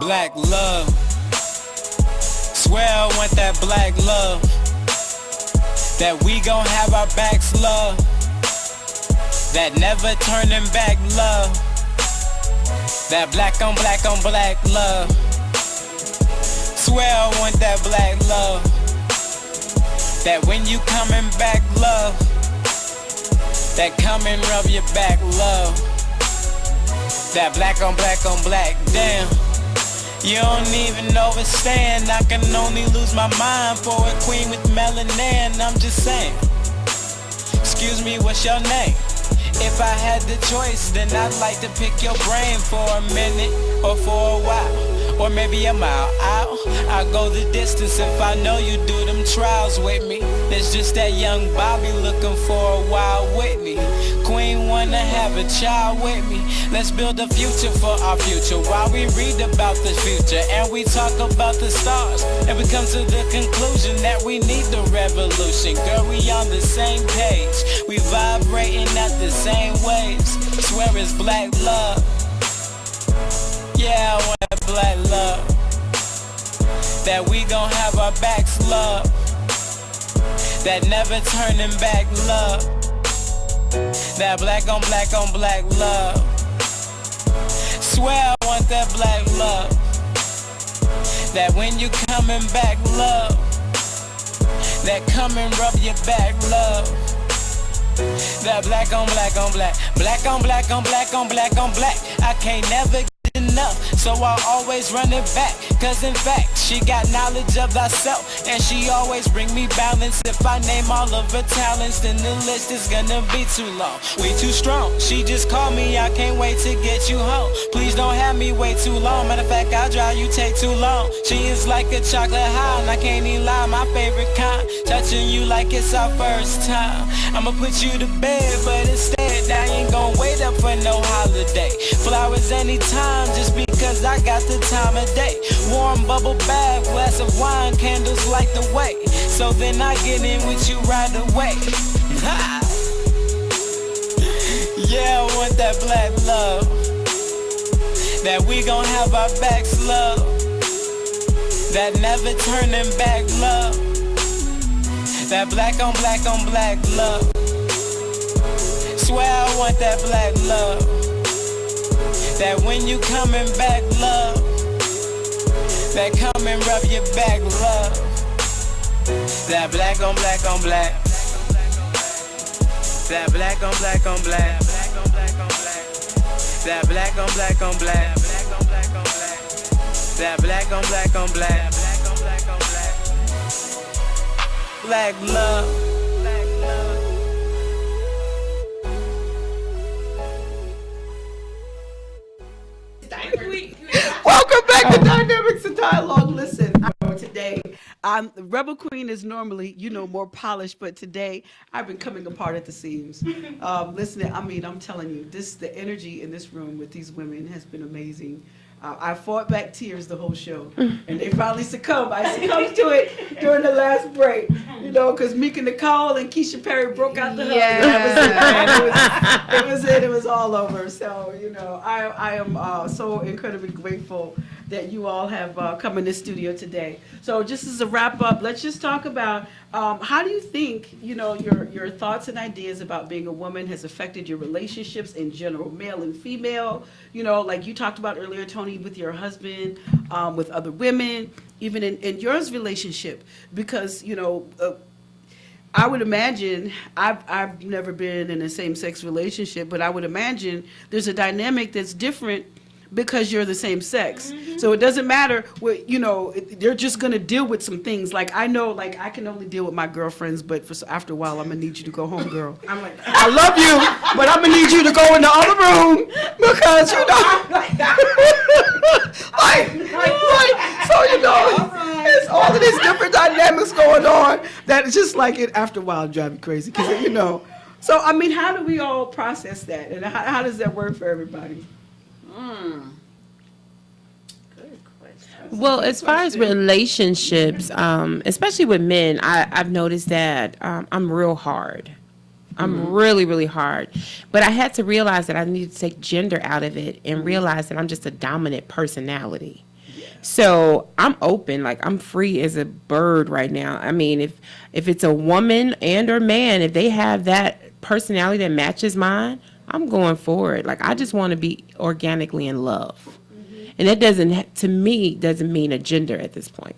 Black love, swear I want that black love, that we gon' have our backs love, that never turning back love, that black on black love, swear I want that black love, that when you coming back love, that come and rub your back love, that black on black, damn. You don't even understand, I can only lose my mind for a queen with melanin, I'm just saying. Excuse me, what's your name? If I had the choice, then I'd like to pick your brain for a minute or for a while, or maybe a mile out. I'll go the distance if I know you do them trials with me. There's just that young Bobby looking for a wild Whitney. Queen wanna have a child with me. Let's build a future for our future while we read about the future and we talk about the stars, and we come to the conclusion that we need the revolution. Girl, we on the same page, we vibrating at the same waves. Swear it's black love. Yeah, I want that black love, that we gon' have our backs love, that never turning back love, that black on black love. Swear I want that black love, that when you coming back love, that come and rub your back love, that black on black, black on black. I can't never get enough, so I always run it back, Cause in fact, she got knowledge of thyself, and she always bring me balance. If I name all of her talents, then the list is gonna be too long. We too strong, she just called me, I can't wait to get you home. Please don't have me wait too long, matter of fact, I'll drive you take too long. She is like a chocolate high, and I can't even lie, my favorite kind. Touching you like it's our first time. I'ma put you to bed, but instead I ain't gon' wait up for no holiday. Flowers anytime, just because I got the time of day. Warm bubble bath, glass of wine, candles light the way. So then I get in with you right away. Ha! Yeah, I want that black love, that we gon' have our backs love, that never turning back love, that black on black love. Swear I want that black love, that when you coming back love, that come and rub your back love, that black on black, that black on black, that black on black, that black on black, black love. Welcome back to Dynamics of Dialogue. Listen, today, Rebel Queen is normally, more polished, but today I've been coming apart at the seams. Listening, I'm telling you, the energy in this room with these women has been amazing. I fought back tears the whole show, and they finally succumbed. I succumbed to it during the last break, because Mika Nicole and Keisha Perry broke out the hug. That was it. It was all over. So, I am so incredibly grateful that you all have come in the studio today. So just as a wrap up, let's just talk about how do you think, your thoughts and ideas about being a woman has affected your relationships in general, male and female, like you talked about earlier, Tony, with your husband, with other women, even in yours relationship, because, I would imagine, I've never been in a same-sex relationship, but I would imagine there's a dynamic that's different because you're the same sex. So it doesn't matter what, they're just going to deal with some things. Like, I know, I can only deal with my girlfriends, but after a while, I'm going to need you to go home, girl. I'm like, I love you, but I'm going to need you to go in the other room because, there's all of these different dynamics going on that it's just like it after a while drive me crazy because, So, how do we all process that? And how does that work for everybody? Good question. Well, as far as relationships, especially with men, I've noticed that I'm real hard. I'm really, really hard. But I had to realize that I need to take gender out of it and realize that I'm just a dominant personality. So I'm open, I'm free as a bird right now. If it's a woman and or man, if they have that personality that matches mine, I'm going for it. I just want to be organically in love. And that doesn't mean a gender at this point.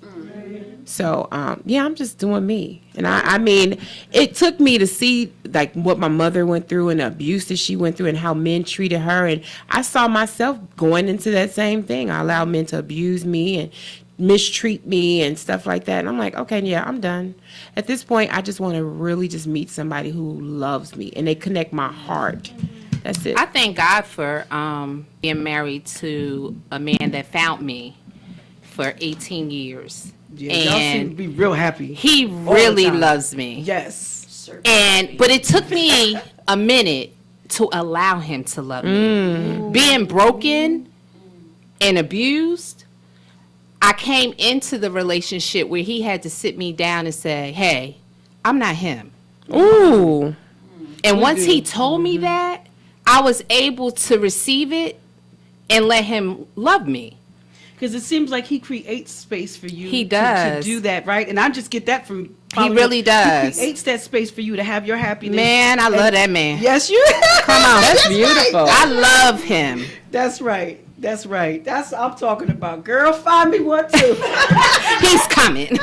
So, I'm just doing me. And it took me to see what my mother went through and the abuse that she went through and how men treated her. And I saw myself going into that same thing. I allowed men to abuse me and mistreat me and stuff like that. And I'm like, okay, yeah, I'm done. At this point, I just want to really just meet somebody who loves me and they connect my heart. That's it. I thank God for being married to a man that found me for 18 years. Yeah, y'all seem to be real happy. He really loves me. Yes. But it took me a minute to allow him to love me. Being broken and abused, I came into the relationship where he had to sit me down and say, hey, I'm not him. Ooh. And once he told me that, I was able to receive it and let him love me. Because it seems like he creates space for you. He does. To do that, right? And I just get that from He really does. He creates that space for you to have your happiness. Man, I love that man. Yes, you. Come on. That's beautiful. Right. I love him. That's right. That's right. That's what I'm talking about. Girl, find me one too. He's coming.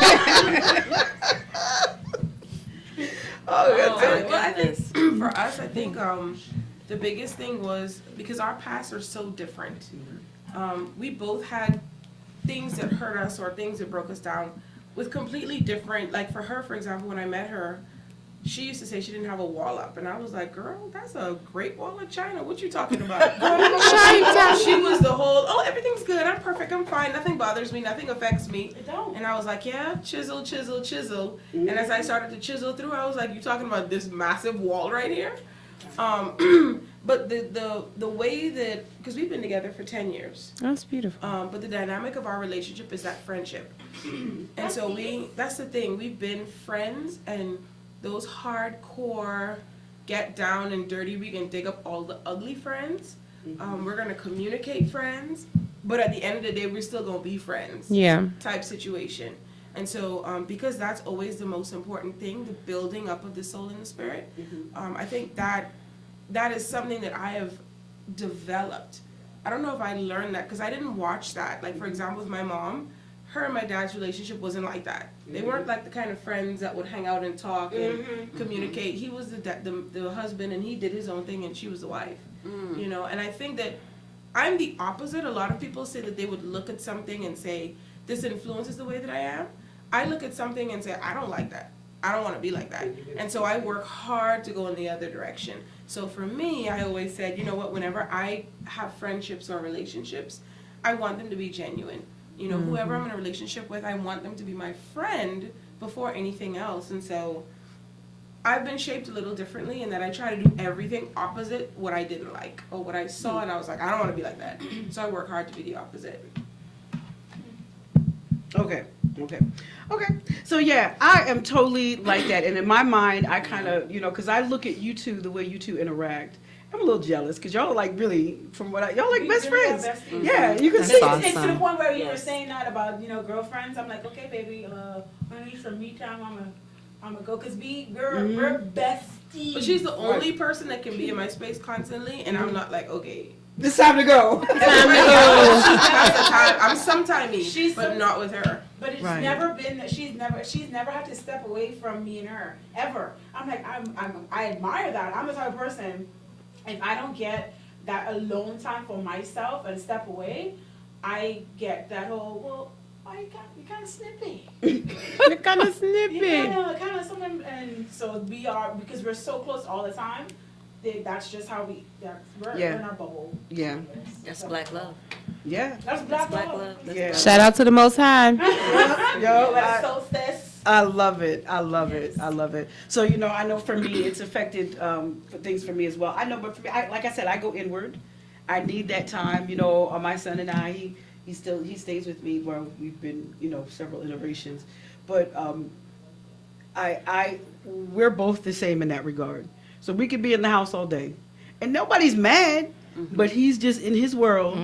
I think for us, the biggest thing was because our paths are so different. We both had things that hurt us or things that broke us down with completely different, like for her, for example, when I met her, she used to say she didn't have a wall up, and I was like, girl, that's a Great Wall of China. What you talking about? She was the whole, oh, everything's good, I'm perfect, I'm fine, nothing bothers me, nothing affects me. It don't. And I was like, yeah, chisel, chisel, chisel. And as I started to chisel through, I was like, you talking about this massive wall right here? But the way that, because we've been together for 10 years. That's beautiful. But the dynamic of our relationship is that friendship. And so that's the thing, we've been friends, and those hardcore get down and dirty, we can dig up all the ugly friends. We're gonna communicate friends, but at the end of the day, we're still gonna be friends. Yeah. Type situation. And so, because that's always the most important thing, the building up of the soul and the spirit, I think that is something that I have developed. I don't know if I learned that, because I didn't watch that. Like, for example, with my mom, her and my dad's relationship wasn't like that. They weren't like the kind of friends that would hang out and talk and communicate. He was the husband, and he did his own thing, and she was the wife. You know, and I think that I'm the opposite. A lot of people say that they would look at something and say, this influences the way that I am. I look at something and say, I don't like that. I don't want to be like that. And so I work hard to go in the other direction. So for me, I always said, you know what, whenever I have friendships or relationships, I want them to be genuine. You know, whoever I'm in a relationship with, I want them to be my friend before anything else. And so I've been shaped a little differently in that I try to do everything opposite what I didn't like or what I saw, and I was like, I don't want to be like that. So I work hard to be the opposite. Okay. So yeah, I am totally like that. And in my mind, I kind of, you know, because I look at you two, the way you two interact, I'm a little jealous because y'all are like really, from what y'all like best friends. Yeah, you can see. It's to the point where you were saying that about, you know, girlfriends. I'm like, okay, baby, I need some me time. I'm gonna go, because we're besties. But she's the only person that can be in my space constantly, and I'm not like, okay, it's time to go. I'm sometime-y, but not with her. But it's never been that she's never had to step away from me and her ever. I'm like, I admire that. I'm the type of person, if I don't get that alone time for myself and step away, I get that whole, well, why you're kind of snippy. You're kind of snippy. Yeah, kind of something. And so we are, because we're so close all the time. That's just how we're in our bubble. Yeah. That's black love. Yeah. That's black love. Yeah. Shout out to the Most High. I love it. So, you know, I know for me, it's affected for things for me as well. I know, but for me, like I said, I go inward. I need that time. You know, my son and I, he stays with me where we've been, you know, several iterations. But we're both the same in that regard. So we could be in the house all day, and nobody's mad, but he's just in his world,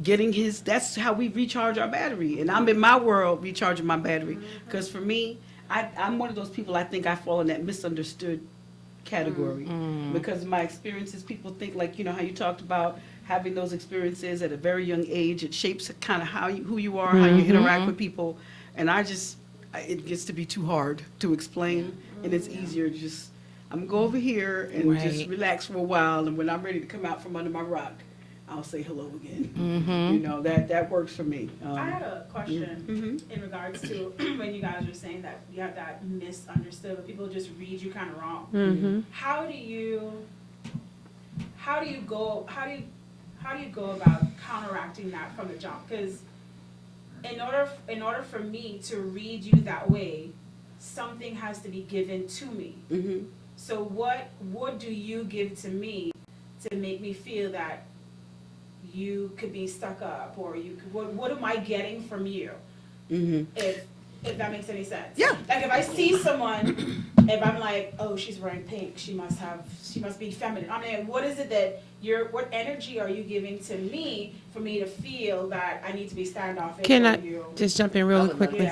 getting his. That's how we recharge our battery, and I'm in my world recharging my battery. Because for me, I'm one of those people. I think I fall in that misunderstood category because my experiences. People think, like, you know, how you talked about having those experiences at a very young age. It shapes kind of who you are, how you interact with people, and it gets to be too hard to explain, and it's easier to just. I'm gonna go over here and just relax for a while, and when I'm ready to come out from under my rock, I'll say hello again. You know, that works for me. I had a question in regards to when you guys were saying that you have that misunderstood, but people just read you kind of wrong. How do you go about counteracting that from the jump? Because in order for me to read you that way, something has to be given to me. So what do you give to me to make me feel that you could be stuck up, or what am I getting from you? If that makes any sense. Yeah. Like if I see someone, if I'm like, oh, she's wearing pink, she must be feminine. I mean, what is it that what energy are you giving to me for me to feel that I need to be standoffish? Can I just jump in really quickly?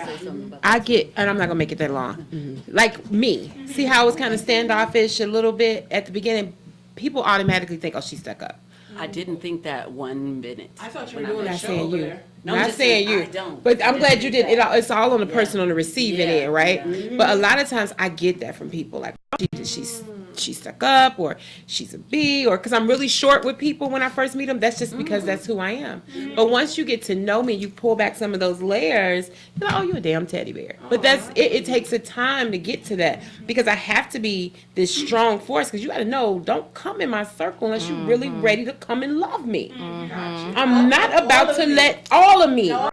I get, and I'm not gonna make it that long. Like me, see how I was kind of standoffish a little bit at the beginning. People automatically think, oh, she's stuck up. I didn't think that 1 minute. I thought you were doing a show over there. No, not saying you, but I'm glad you did. It's all on the person on the receiving end, right? But a lot of times I get that from people, like, she's she's stuck up, or she's a B, or because I'm really short with people when I first meet them. That's just because that's who I am. But once you get to know me, you pull back some of those layers. You're like, oh, you're a damn teddy bear. But that's it. It takes a time to get to that because I have to be this strong force. Because you got to know, don't come in my circle unless you're really ready to come and love me. I'm not about to let all of me, my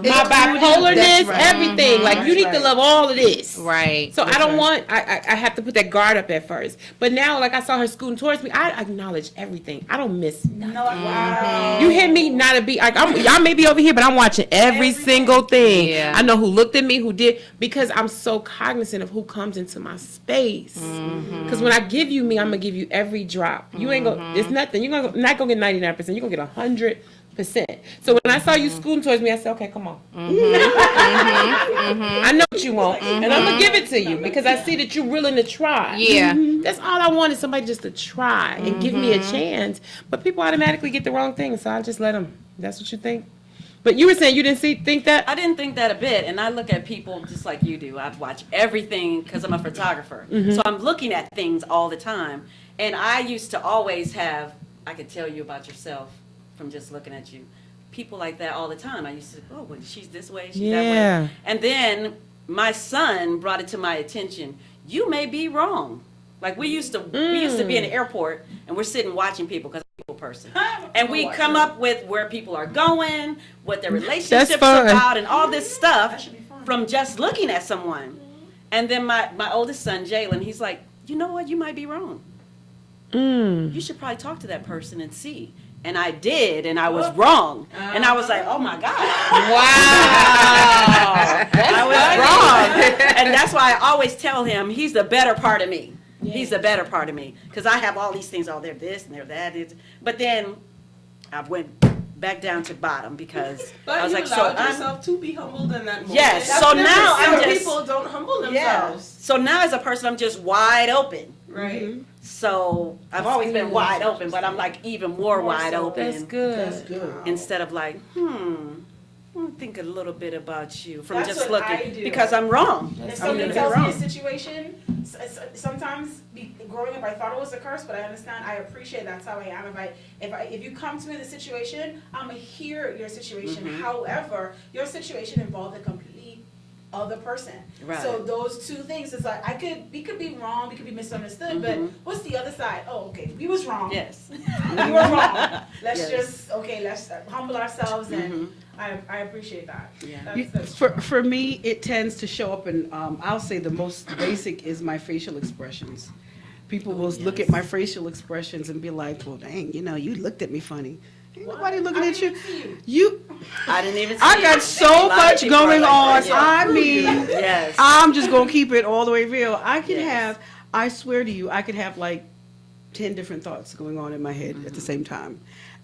bipolarness, everything. Like you need to love all of this. Right. So I don't want. I have to put that guard up at first. But now, like I saw her scooting towards me, I acknowledge everything. I don't miss nothing. Wow. You hit me, not a beat. Like y'all may be over here, but I'm watching every single thing. Yeah. I know who looked at me, who did, because I'm so cognizant of who comes into my space. Because when I give you me, I'm gonna give you every drop. You ain't gonna. It's nothing. You're not gonna get 99%. You're gonna get 100%. So when I saw you scooting towards me, I said, okay, come on. I know what you want, and I'm gonna give it to you because I see that you're willing to try. Yeah. That's all I want is somebody just to try and give me a chance. But people automatically get the wrong thing, so I just let them. That's what you think? But you were saying you didn't think that? I didn't think that a bit, and I look at people just like you do. I watch everything because I'm a photographer. So I'm looking at things all the time. And I used to always have, I could tell you about yourself from just looking at you. People like that all the time. I used to, oh, well, she's this way, she's that way. And then my son brought it to my attention. You may be wrong. Like we used to be in the airport, and we're sitting watching people because I'm a people person. And we come up with where people are going, what their relationship's about, and all this stuff from just looking at someone. And then my oldest son, Jalen, he's like, you know what, you might be wrong. You should probably talk to that person and see. And I did, and I was wrong. And I was like, oh my God. Wow. I was wrong. And that's why I always tell him he's the better part of me. He's the better part of me. Because I have all these things, oh, they're this and they're that. But then I went back down to bottom because But I was you like, allowed so yourself to be humbled in that moment. Yes, That's so different. now I'm Some just- people don't humble yeah. themselves. So now as a person, I'm just wide open. Right. So I've always been wide open, but I'm like even more wide open. That's good. That's good. Instead of like, think a little bit about you from That's just what looking I do. because I'm wrong. If I'm somebody gonna be tells me wrong. a situation, sometimes growing up I thought it was a curse, but I understand. I appreciate that's how I am. If you come to me with a situation, I'm gonna hear your situation. However, your situation involved a completely other person. Right. So those two things is like we could be wrong, we could be misunderstood, but what's the other side? Oh, okay, we was wrong. Yes. We were wrong. Let's Yes. let's humble ourselves and I appreciate that. Yeah. That's For me, it tends to show up in, I'll say the most basic is my facial expressions. People will look at my facial expressions and be like, well, dang, you looked at me funny. Ain't nobody looking at you. I didn't even see I got you. so A lot of much people are going like on. that, yeah. I mean, Yes. I'm just going to keep it all the way real. I could Yes. have, I swear to you, I could have like 10 different thoughts going on in my head at the same time.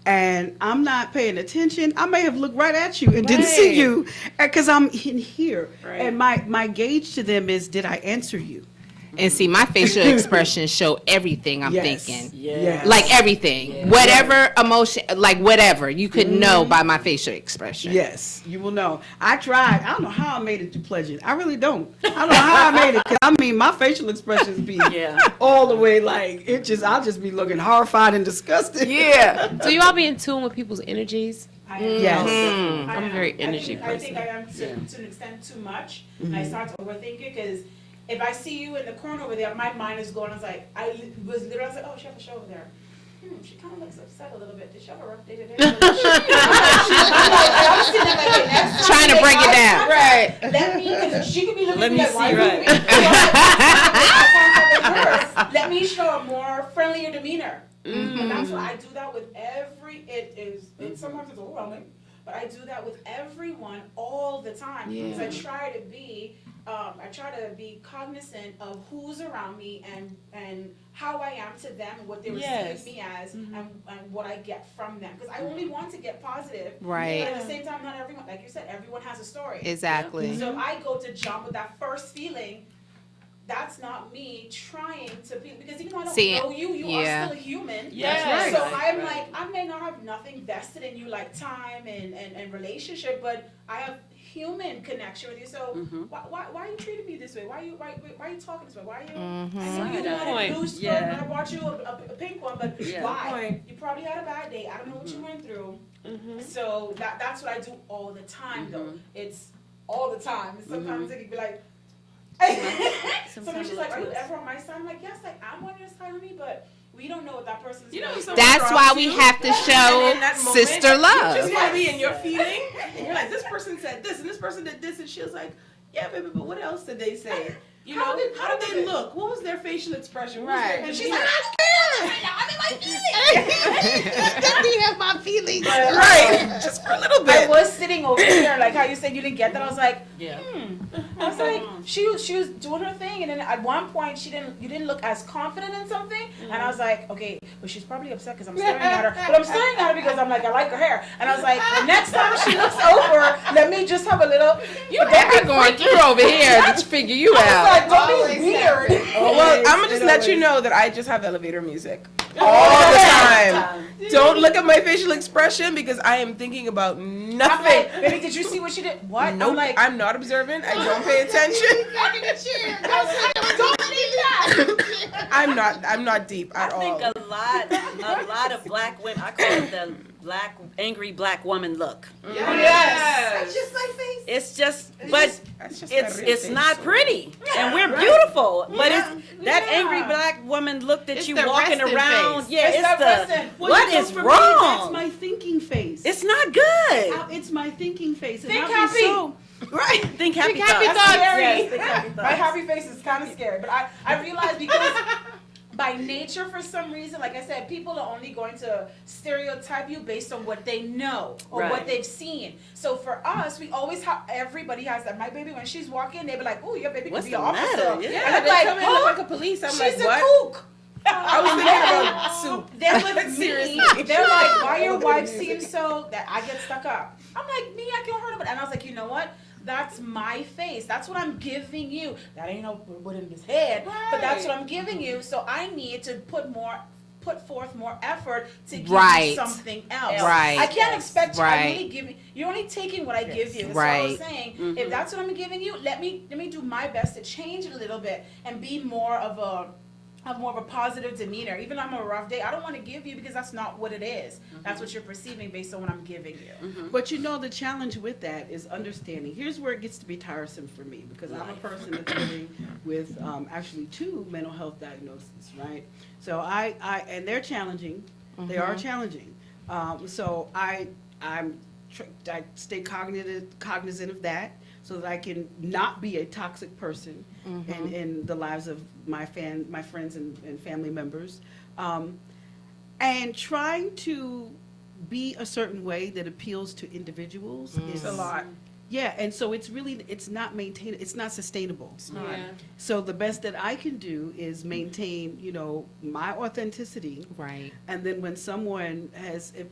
And I'm not paying attention. I may have looked right at you and didn't see you because I'm in here. Right. And my gauge to them is, did I answer you? And see, my facial expressions show everything I'm Yes. thinking. Yes. Like everything. Whatever emotion, like whatever. You could know by my facial expression. Yes, you will know. I tried. I don't know how I made it through Pledge It. I really don't. I don't know how I made it. 'Cause I mean, my facial expressions be all the way like, I'll just be looking horrified and disgusted. Yeah. So you all be in tune with people's energies? Yes. I'm a very energy I person. think I am to an extent too much. I start to overthink it because if I see you in the corner over there, my mind is going. I was like, I was like, oh, she has a show over there. She kind of looks upset a little bit. Did she have a rough day today? Trying to break it down. Right. Let me, because she could be looking Let at me like, why see, you right. Let me show a more friendlier demeanor. And that's why I do that with sometimes it's overwhelming, but I do that with everyone all the time. Because I try to be cognizant of who's around me and how I am to them and what they receive me as and what I get from them. Because I only want to get positive. Right. But at the same time, not everyone, like you said, everyone has a story. Exactly. So if I go to jump with that first feeling, that's not me trying to be, because even though I don't See, know you, you are still a human. Yes. So Right. I'm like, I may not have nothing vested in you like time and relationship, but I have human connection with you. So why are you treating me this way? Why are you talking this way? Why are you? I know you had a blue skirt, and I bought you a pink one, but why? You probably had a bad day. I don't know what you went through. So that's what I do all the time, though. It's all the time. And sometimes it can be like. Sometimes she's like, "Are you ever on my side?" I'm like, "Yes, like I'm on your side, honey, but we don't know what that person's." You know, That's why we have to show sister love. You just want to be in your feeling, and you're like, "This person said this, and this person did this," and she was like, "Yeah, baby, but what else did they say? You know, how did they look? What was their facial expression? Right?" And she's like, "I'm in my feelings. Let me have my feelings. Right, just for a little bit." I was sitting over here, like how you said you didn't get that. I was like, Yeah. I was like, she was doing her thing, and then at one point you didn't look as confident in something, and I was like, okay, but she's probably upset because I'm staring at her, but I'm staring at her because I'm like, I like her hair, and I was like, the next time she looks over, let me just have a little. You are going through over here to figure you out. I was like, don't be weird. Well, I'm gonna just let you know that I just have elevator music all the time. Don't look at my facial expression because I am thinking about nothing. Like, baby, did you see what she did? What? Nope, I'm like, I'm not observant. I don't pay attention. Back in the chair. Don't believe that. I'm not deep at all. I think a lot of black women, I call it the angry black woman look. Yes. It's just my face. It's just, but That's just it's not pretty, and we're beautiful. But it's that angry black woman look that It's you the walking resting around. face. Yeah, It's it's that the resting. Well, what you know, is for me, that's wrong? my thinking face. It's not good. It's my thinking face. And Think I'll be happy. so- right. Think happy happy thoughts. thoughts. Yes, think happy My thoughts. happy face is kind of scary, but I realize because by nature, for some reason, like I said, people are only going to stereotype you based on what they know or what Right. they've seen. So for us, we always have, everybody has that. My baby, when she's walking, they be like, "Oh, your baby could What's be the an officer." matter? Yeah, And I'm they like, come in "Huh? like a police. I'm She's like, a what? kook. I was thinking about soup. They're with Seriously. me. They're like, "Why your wife seems so that I get stuck up?" I'm like, "Me, I can't hurt her." And I was like, you know what? That's my face. That's what I'm giving you. That ain't no what in his head, but that's what I'm giving you. So I need to put forth more effort to give you something else. Right. I can't expect you. Right. I'm only giving. You're only taking what I give you. That's Right. what I was saying. If that's what I'm giving you, let me do my best to change it a little bit and be more of a. Have more of a positive demeanor. Even though I'm a rough day, I don't want to give you because that's not what it is. That's what you're perceiving based on what I'm giving you. But you know, the challenge with that is understanding. Here's where it gets to be tiresome for me, because I'm a person that's dealing with actually 2 mental health diagnoses, right? So and they're challenging. They are challenging. So I stay cognizant of that, so that I can not be a toxic person in the lives of my friends and family members, and trying to be a certain way that appeals to individuals is a lot. Yeah, and so it's not maintainable. It's not sustainable. It's not. Yeah. So the best that I can do is maintain, my authenticity. Right. And then when someone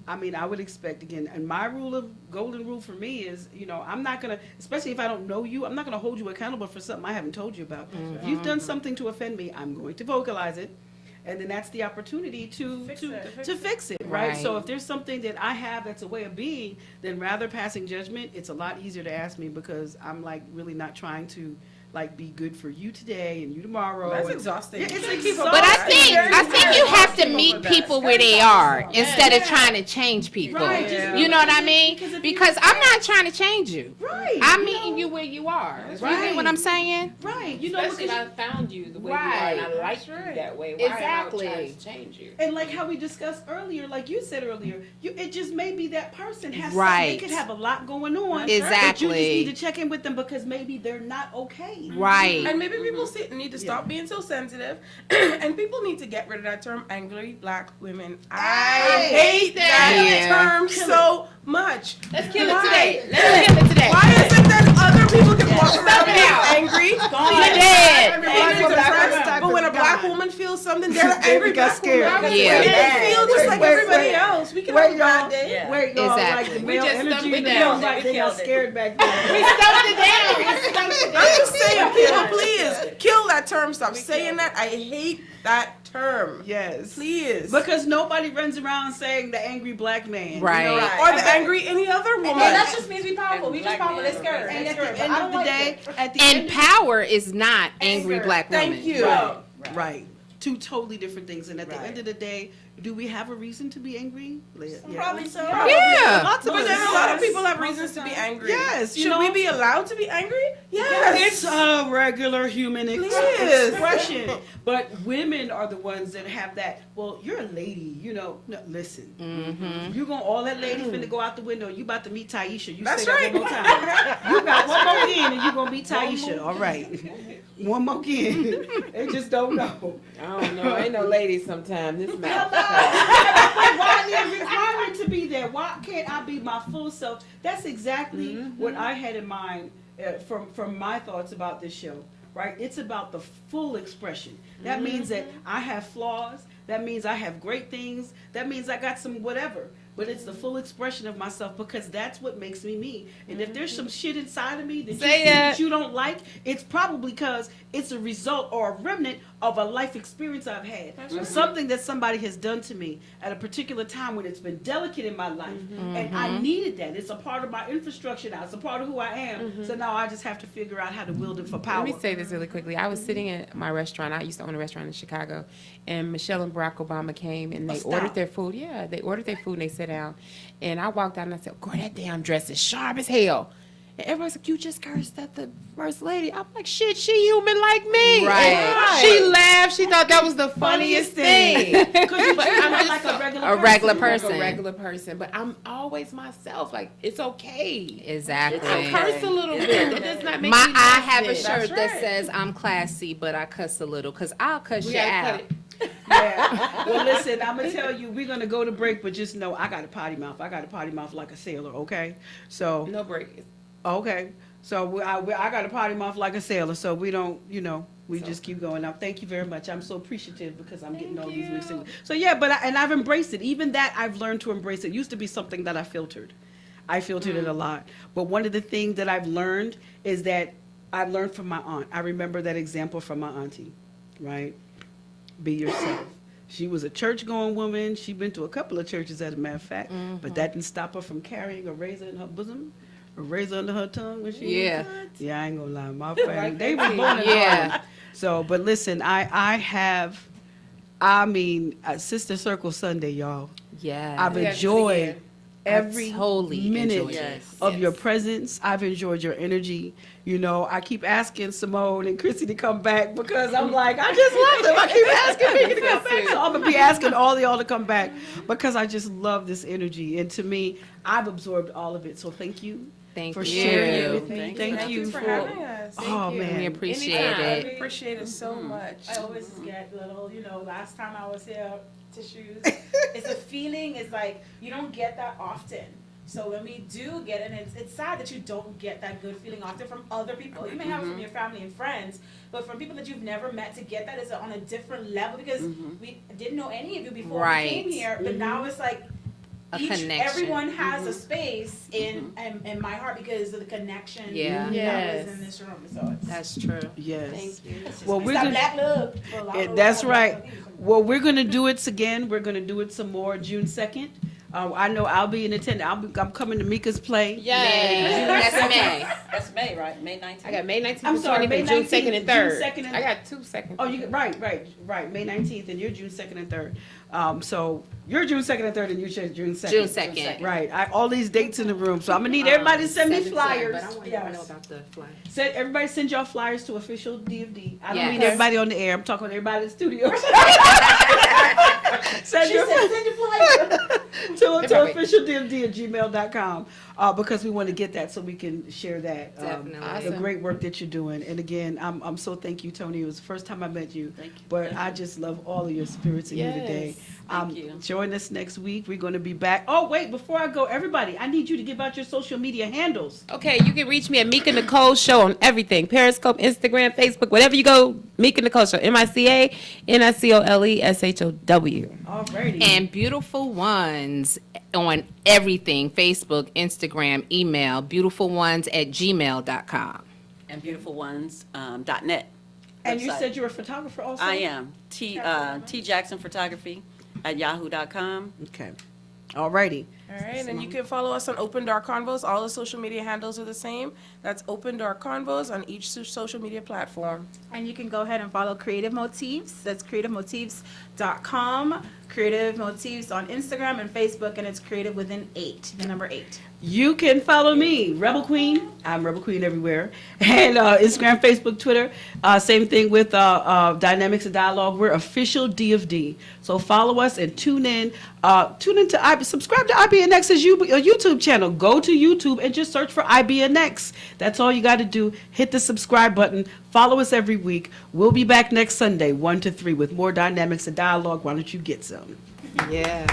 I would expect, again, and my golden rule for me is, I'm not going to, especially if I don't know you, I'm not going to hold you accountable for something I haven't told you about. If you've done something to offend me, I'm going to vocalize it. And then that's the opportunity to fix it, right? So if there's something that I have that's a way of being, then rather passing judgment, it's a lot easier to ask me, because I'm like really not trying to be good for you today and you tomorrow. That's exhausting. It's exhausting. But I think you have to meet people where they are instead of trying to change people. Right. You know what I mean? Because I'm not trying to change you. Right. I'm meeting you where you are. You get what I'm saying? Right. Especially if I found you the way you are and I like you that way. Why Exactly. am I trying to change you? And like how we discussed earlier, like you said earlier, it just may be that person has Right. something. They could have a lot going on. But Exactly. you just need to check in with them because maybe they're not okay. Right. And maybe people need to stop being so sensitive, and people need to get rid of that term "angry black women." I hate that term so much. Let's kill it today. Let's kill it today. Why is it that other people can walk around being angry, dead. but when a black woman feels something, they're the angry black woman. Yeah. They feel just like everybody else. We can have a bad day. Yeah. Wait, y'all, like the We male just energy stumped in it the down. room, like We they got killed it. scared back there. We stumped it down. We stumped it down. I'm just saying, people, please kill that term. Stop saying that. I hate that term. Yes. Please. Because nobody runs around saying the angry black man. Right. You know, Or the angry any other woman. And that just means we powerful. We just powerful. Let's scared. And Let's at the scared. end I of don't the like day, it. at the And end power is not angry black woman. Thank you. Right. Two totally different things. And at the end of the day, do we have a reason to be angry? Probably so. Yeah. Lots of But us. then a lot of people have reasons to be angry. Yes, you Should know- we be allowed to be angry? It's a regular human Please. expression. But women are the ones that have that, well, you're a lady, you know. No, listen. Mm-hmm. You going all that lady finna go out the window. You about to meet Taisha. You That's say that right. one more time. You got one more in and you gonna meet Taisha. All right. One more in. They just don't know. I don't know. Ain't no ladies sometimes. This mouth. Why I need a requirement to be there? Why can't I be my full self? That's exactly what I had in mind from my thoughts about this show. Right? It's about the full expression. That means that I have flaws. That means I have great things. That means I got some whatever. But it's the full expression of myself because that's what makes me me. And if there's some shit inside of me that you Say see that. that you don't like, it's probably because it's a result or a remnant of a life experience I've had. Or something that somebody has done to me at a particular time when it's been delicate in my life. And I needed that. It's a part of my infrastructure now. It's a part of who I am. So now I just have to figure out how to wield it for power. Let me say this really quickly. I was sitting at my restaurant. I used to own a restaurant in Chicago, and Michelle and Barack Obama came and they ordered their food. Yeah, they ordered their food and they sat down. And I walked out and I said, "Girl, that damn dress is sharp as hell." And everybody's like, "You just cursed at the first lady." I'm like, "Shit, she human like me." Right. And she laughed. She thought that was the funniest thing. Because you treat I'm her just like a regular a regular like person. a regular person, but I'm always myself. Like, it's okay. Exactly. I curse a little bit. That does not make I me less have a than. shirt That's that right. says I'm classy, but I cuss a little because I'll cuss We you gotta out. cut it. Yeah. Well, listen, I'm going to tell you, we're going to go to break, but just know I got a potty mouth. I got a potty mouth like a sailor, okay? So, No break. okay. So I got a potty mouth like a sailor, so we don't, we just keep going up. Thank you very much. I'm so appreciative because I'm getting all these mixed in. So yeah, but I've embraced it. Even that, I've learned to embrace it. It used to be something that I filtered. I filtered it a lot. But one of the things that I've learned is that I've learned from my aunt. I remember that example from my auntie, right? Be yourself. She was a church-going woman. She'd been to a couple of churches, as a matter of fact, but that didn't stop her from carrying a razor in her bosom. A razor under her tongue when she Yeah. Yeah, I ain't gonna lie. My family, they were born in Yeah. Harlem. So, but listen, Sister Circle Sunday, y'all. Yeah. I've We have to enjoyed begin. every totally minute enjoyed it. of your presence. I've enjoyed your energy. I keep asking Simone and Chrissy to come back because I'm like, I just love them. I keep asking Vicky to come back. So I'm going to be asking all of y'all to come back because I just love this energy. And to me, I've absorbed all of it. So thank you. Thank for you. sharing it with me. Thank you for having us. Oh, man. We appreciate Anytime. it. We appreciate it so much. I always get little, last time I was here, tissues. It's a feeling, it's like, you don't get that often. So when we do get it, and it's sad that you don't get that good feeling often from other people. You may have it from your family and friends, but from people that you've never met to get that is on a different level because we didn't know any of you before we came here. But now it's like, everyone has a space in my heart because of the connection that was in this room. So that's true. Yes. Thank you. Well, It's that black love. For a lot of That's people. right. Well, we're going to do it again. We're going to do it some more June 2nd. I know I'll be in attendance. I'm coming to Mika's play. Yay. That's May. That's May, right? May 19th. I got May 19th I'm and sorry, 20th May and June 19th, 2nd and June 3rd. 2nd and- I got 2 seconds. Oh, right. May 19th, and you're June 2nd and 3rd. So you're June 2nd and 3rd, and you're June 2nd. June 2nd. Right. All these dates in the room. So I'm gonna need everybody to send me flyers. But I want to know about the flyers. Everybody send y'all flyers to official DFD. I don't Yes. mean everybody on the air. I'm talking to everybody in the studio. Send She your said, send your flyer. to official DFD at gmail.com because we want to get that so we can share that. Definitely. The great work that you're doing. And again, I'm so thank you, Tony. It was the first time I met you. Thank you. But I just love all of your spirits in here today. Thank you. Join us next week. We're going to be back. Oh, wait, before I go, everybody, I need you to give out your social media handles. Okay, you can reach me at Mika Nicole Show on everything. Periscope, Instagram, Facebook, whatever you go, Mika Nicole Show. MICANICOLESHOW. Alrighty. And Beautiful Ones on everything, Facebook, Instagram, email, beautifulones@gmail.com. And beautifulones.net. And you website. said you're a photographer also? I am. T Jackson Photography at yahoo.com. Okay. Alrighty. All right, and you can follow us on Open Door Convos. All the social media handles are the same. That's Open Door Convos on each social media platform. And you can go ahead and follow Creative Motifs. That's creativemotifs.com. Creative Motifs on Instagram and Facebook, and it's creative within 8, the number 8. You can follow me, Rebel Queen. I'm Rebel Queen everywhere. And Instagram, Facebook, Twitter. Same thing with Dynamics of Dialogue. We're official DFD. So follow us and tune in. Subscribe to IBNX's YouTube channel. Go to YouTube and just search for IBNX. That's all you got to do. Hit the subscribe button. Follow us every week. We'll be back next Sunday, 1 to 3, with more Dynamics of Dialogue. Why don't you get some? Yeah.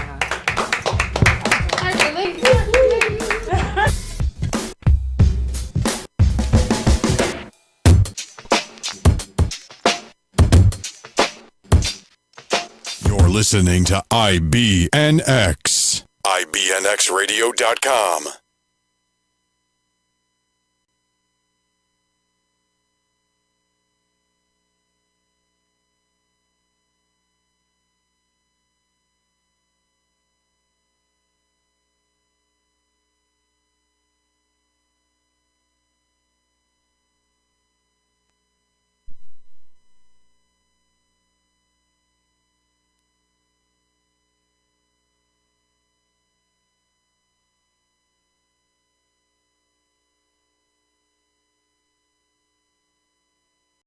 You're listening to IBNX. IBNXradio.com.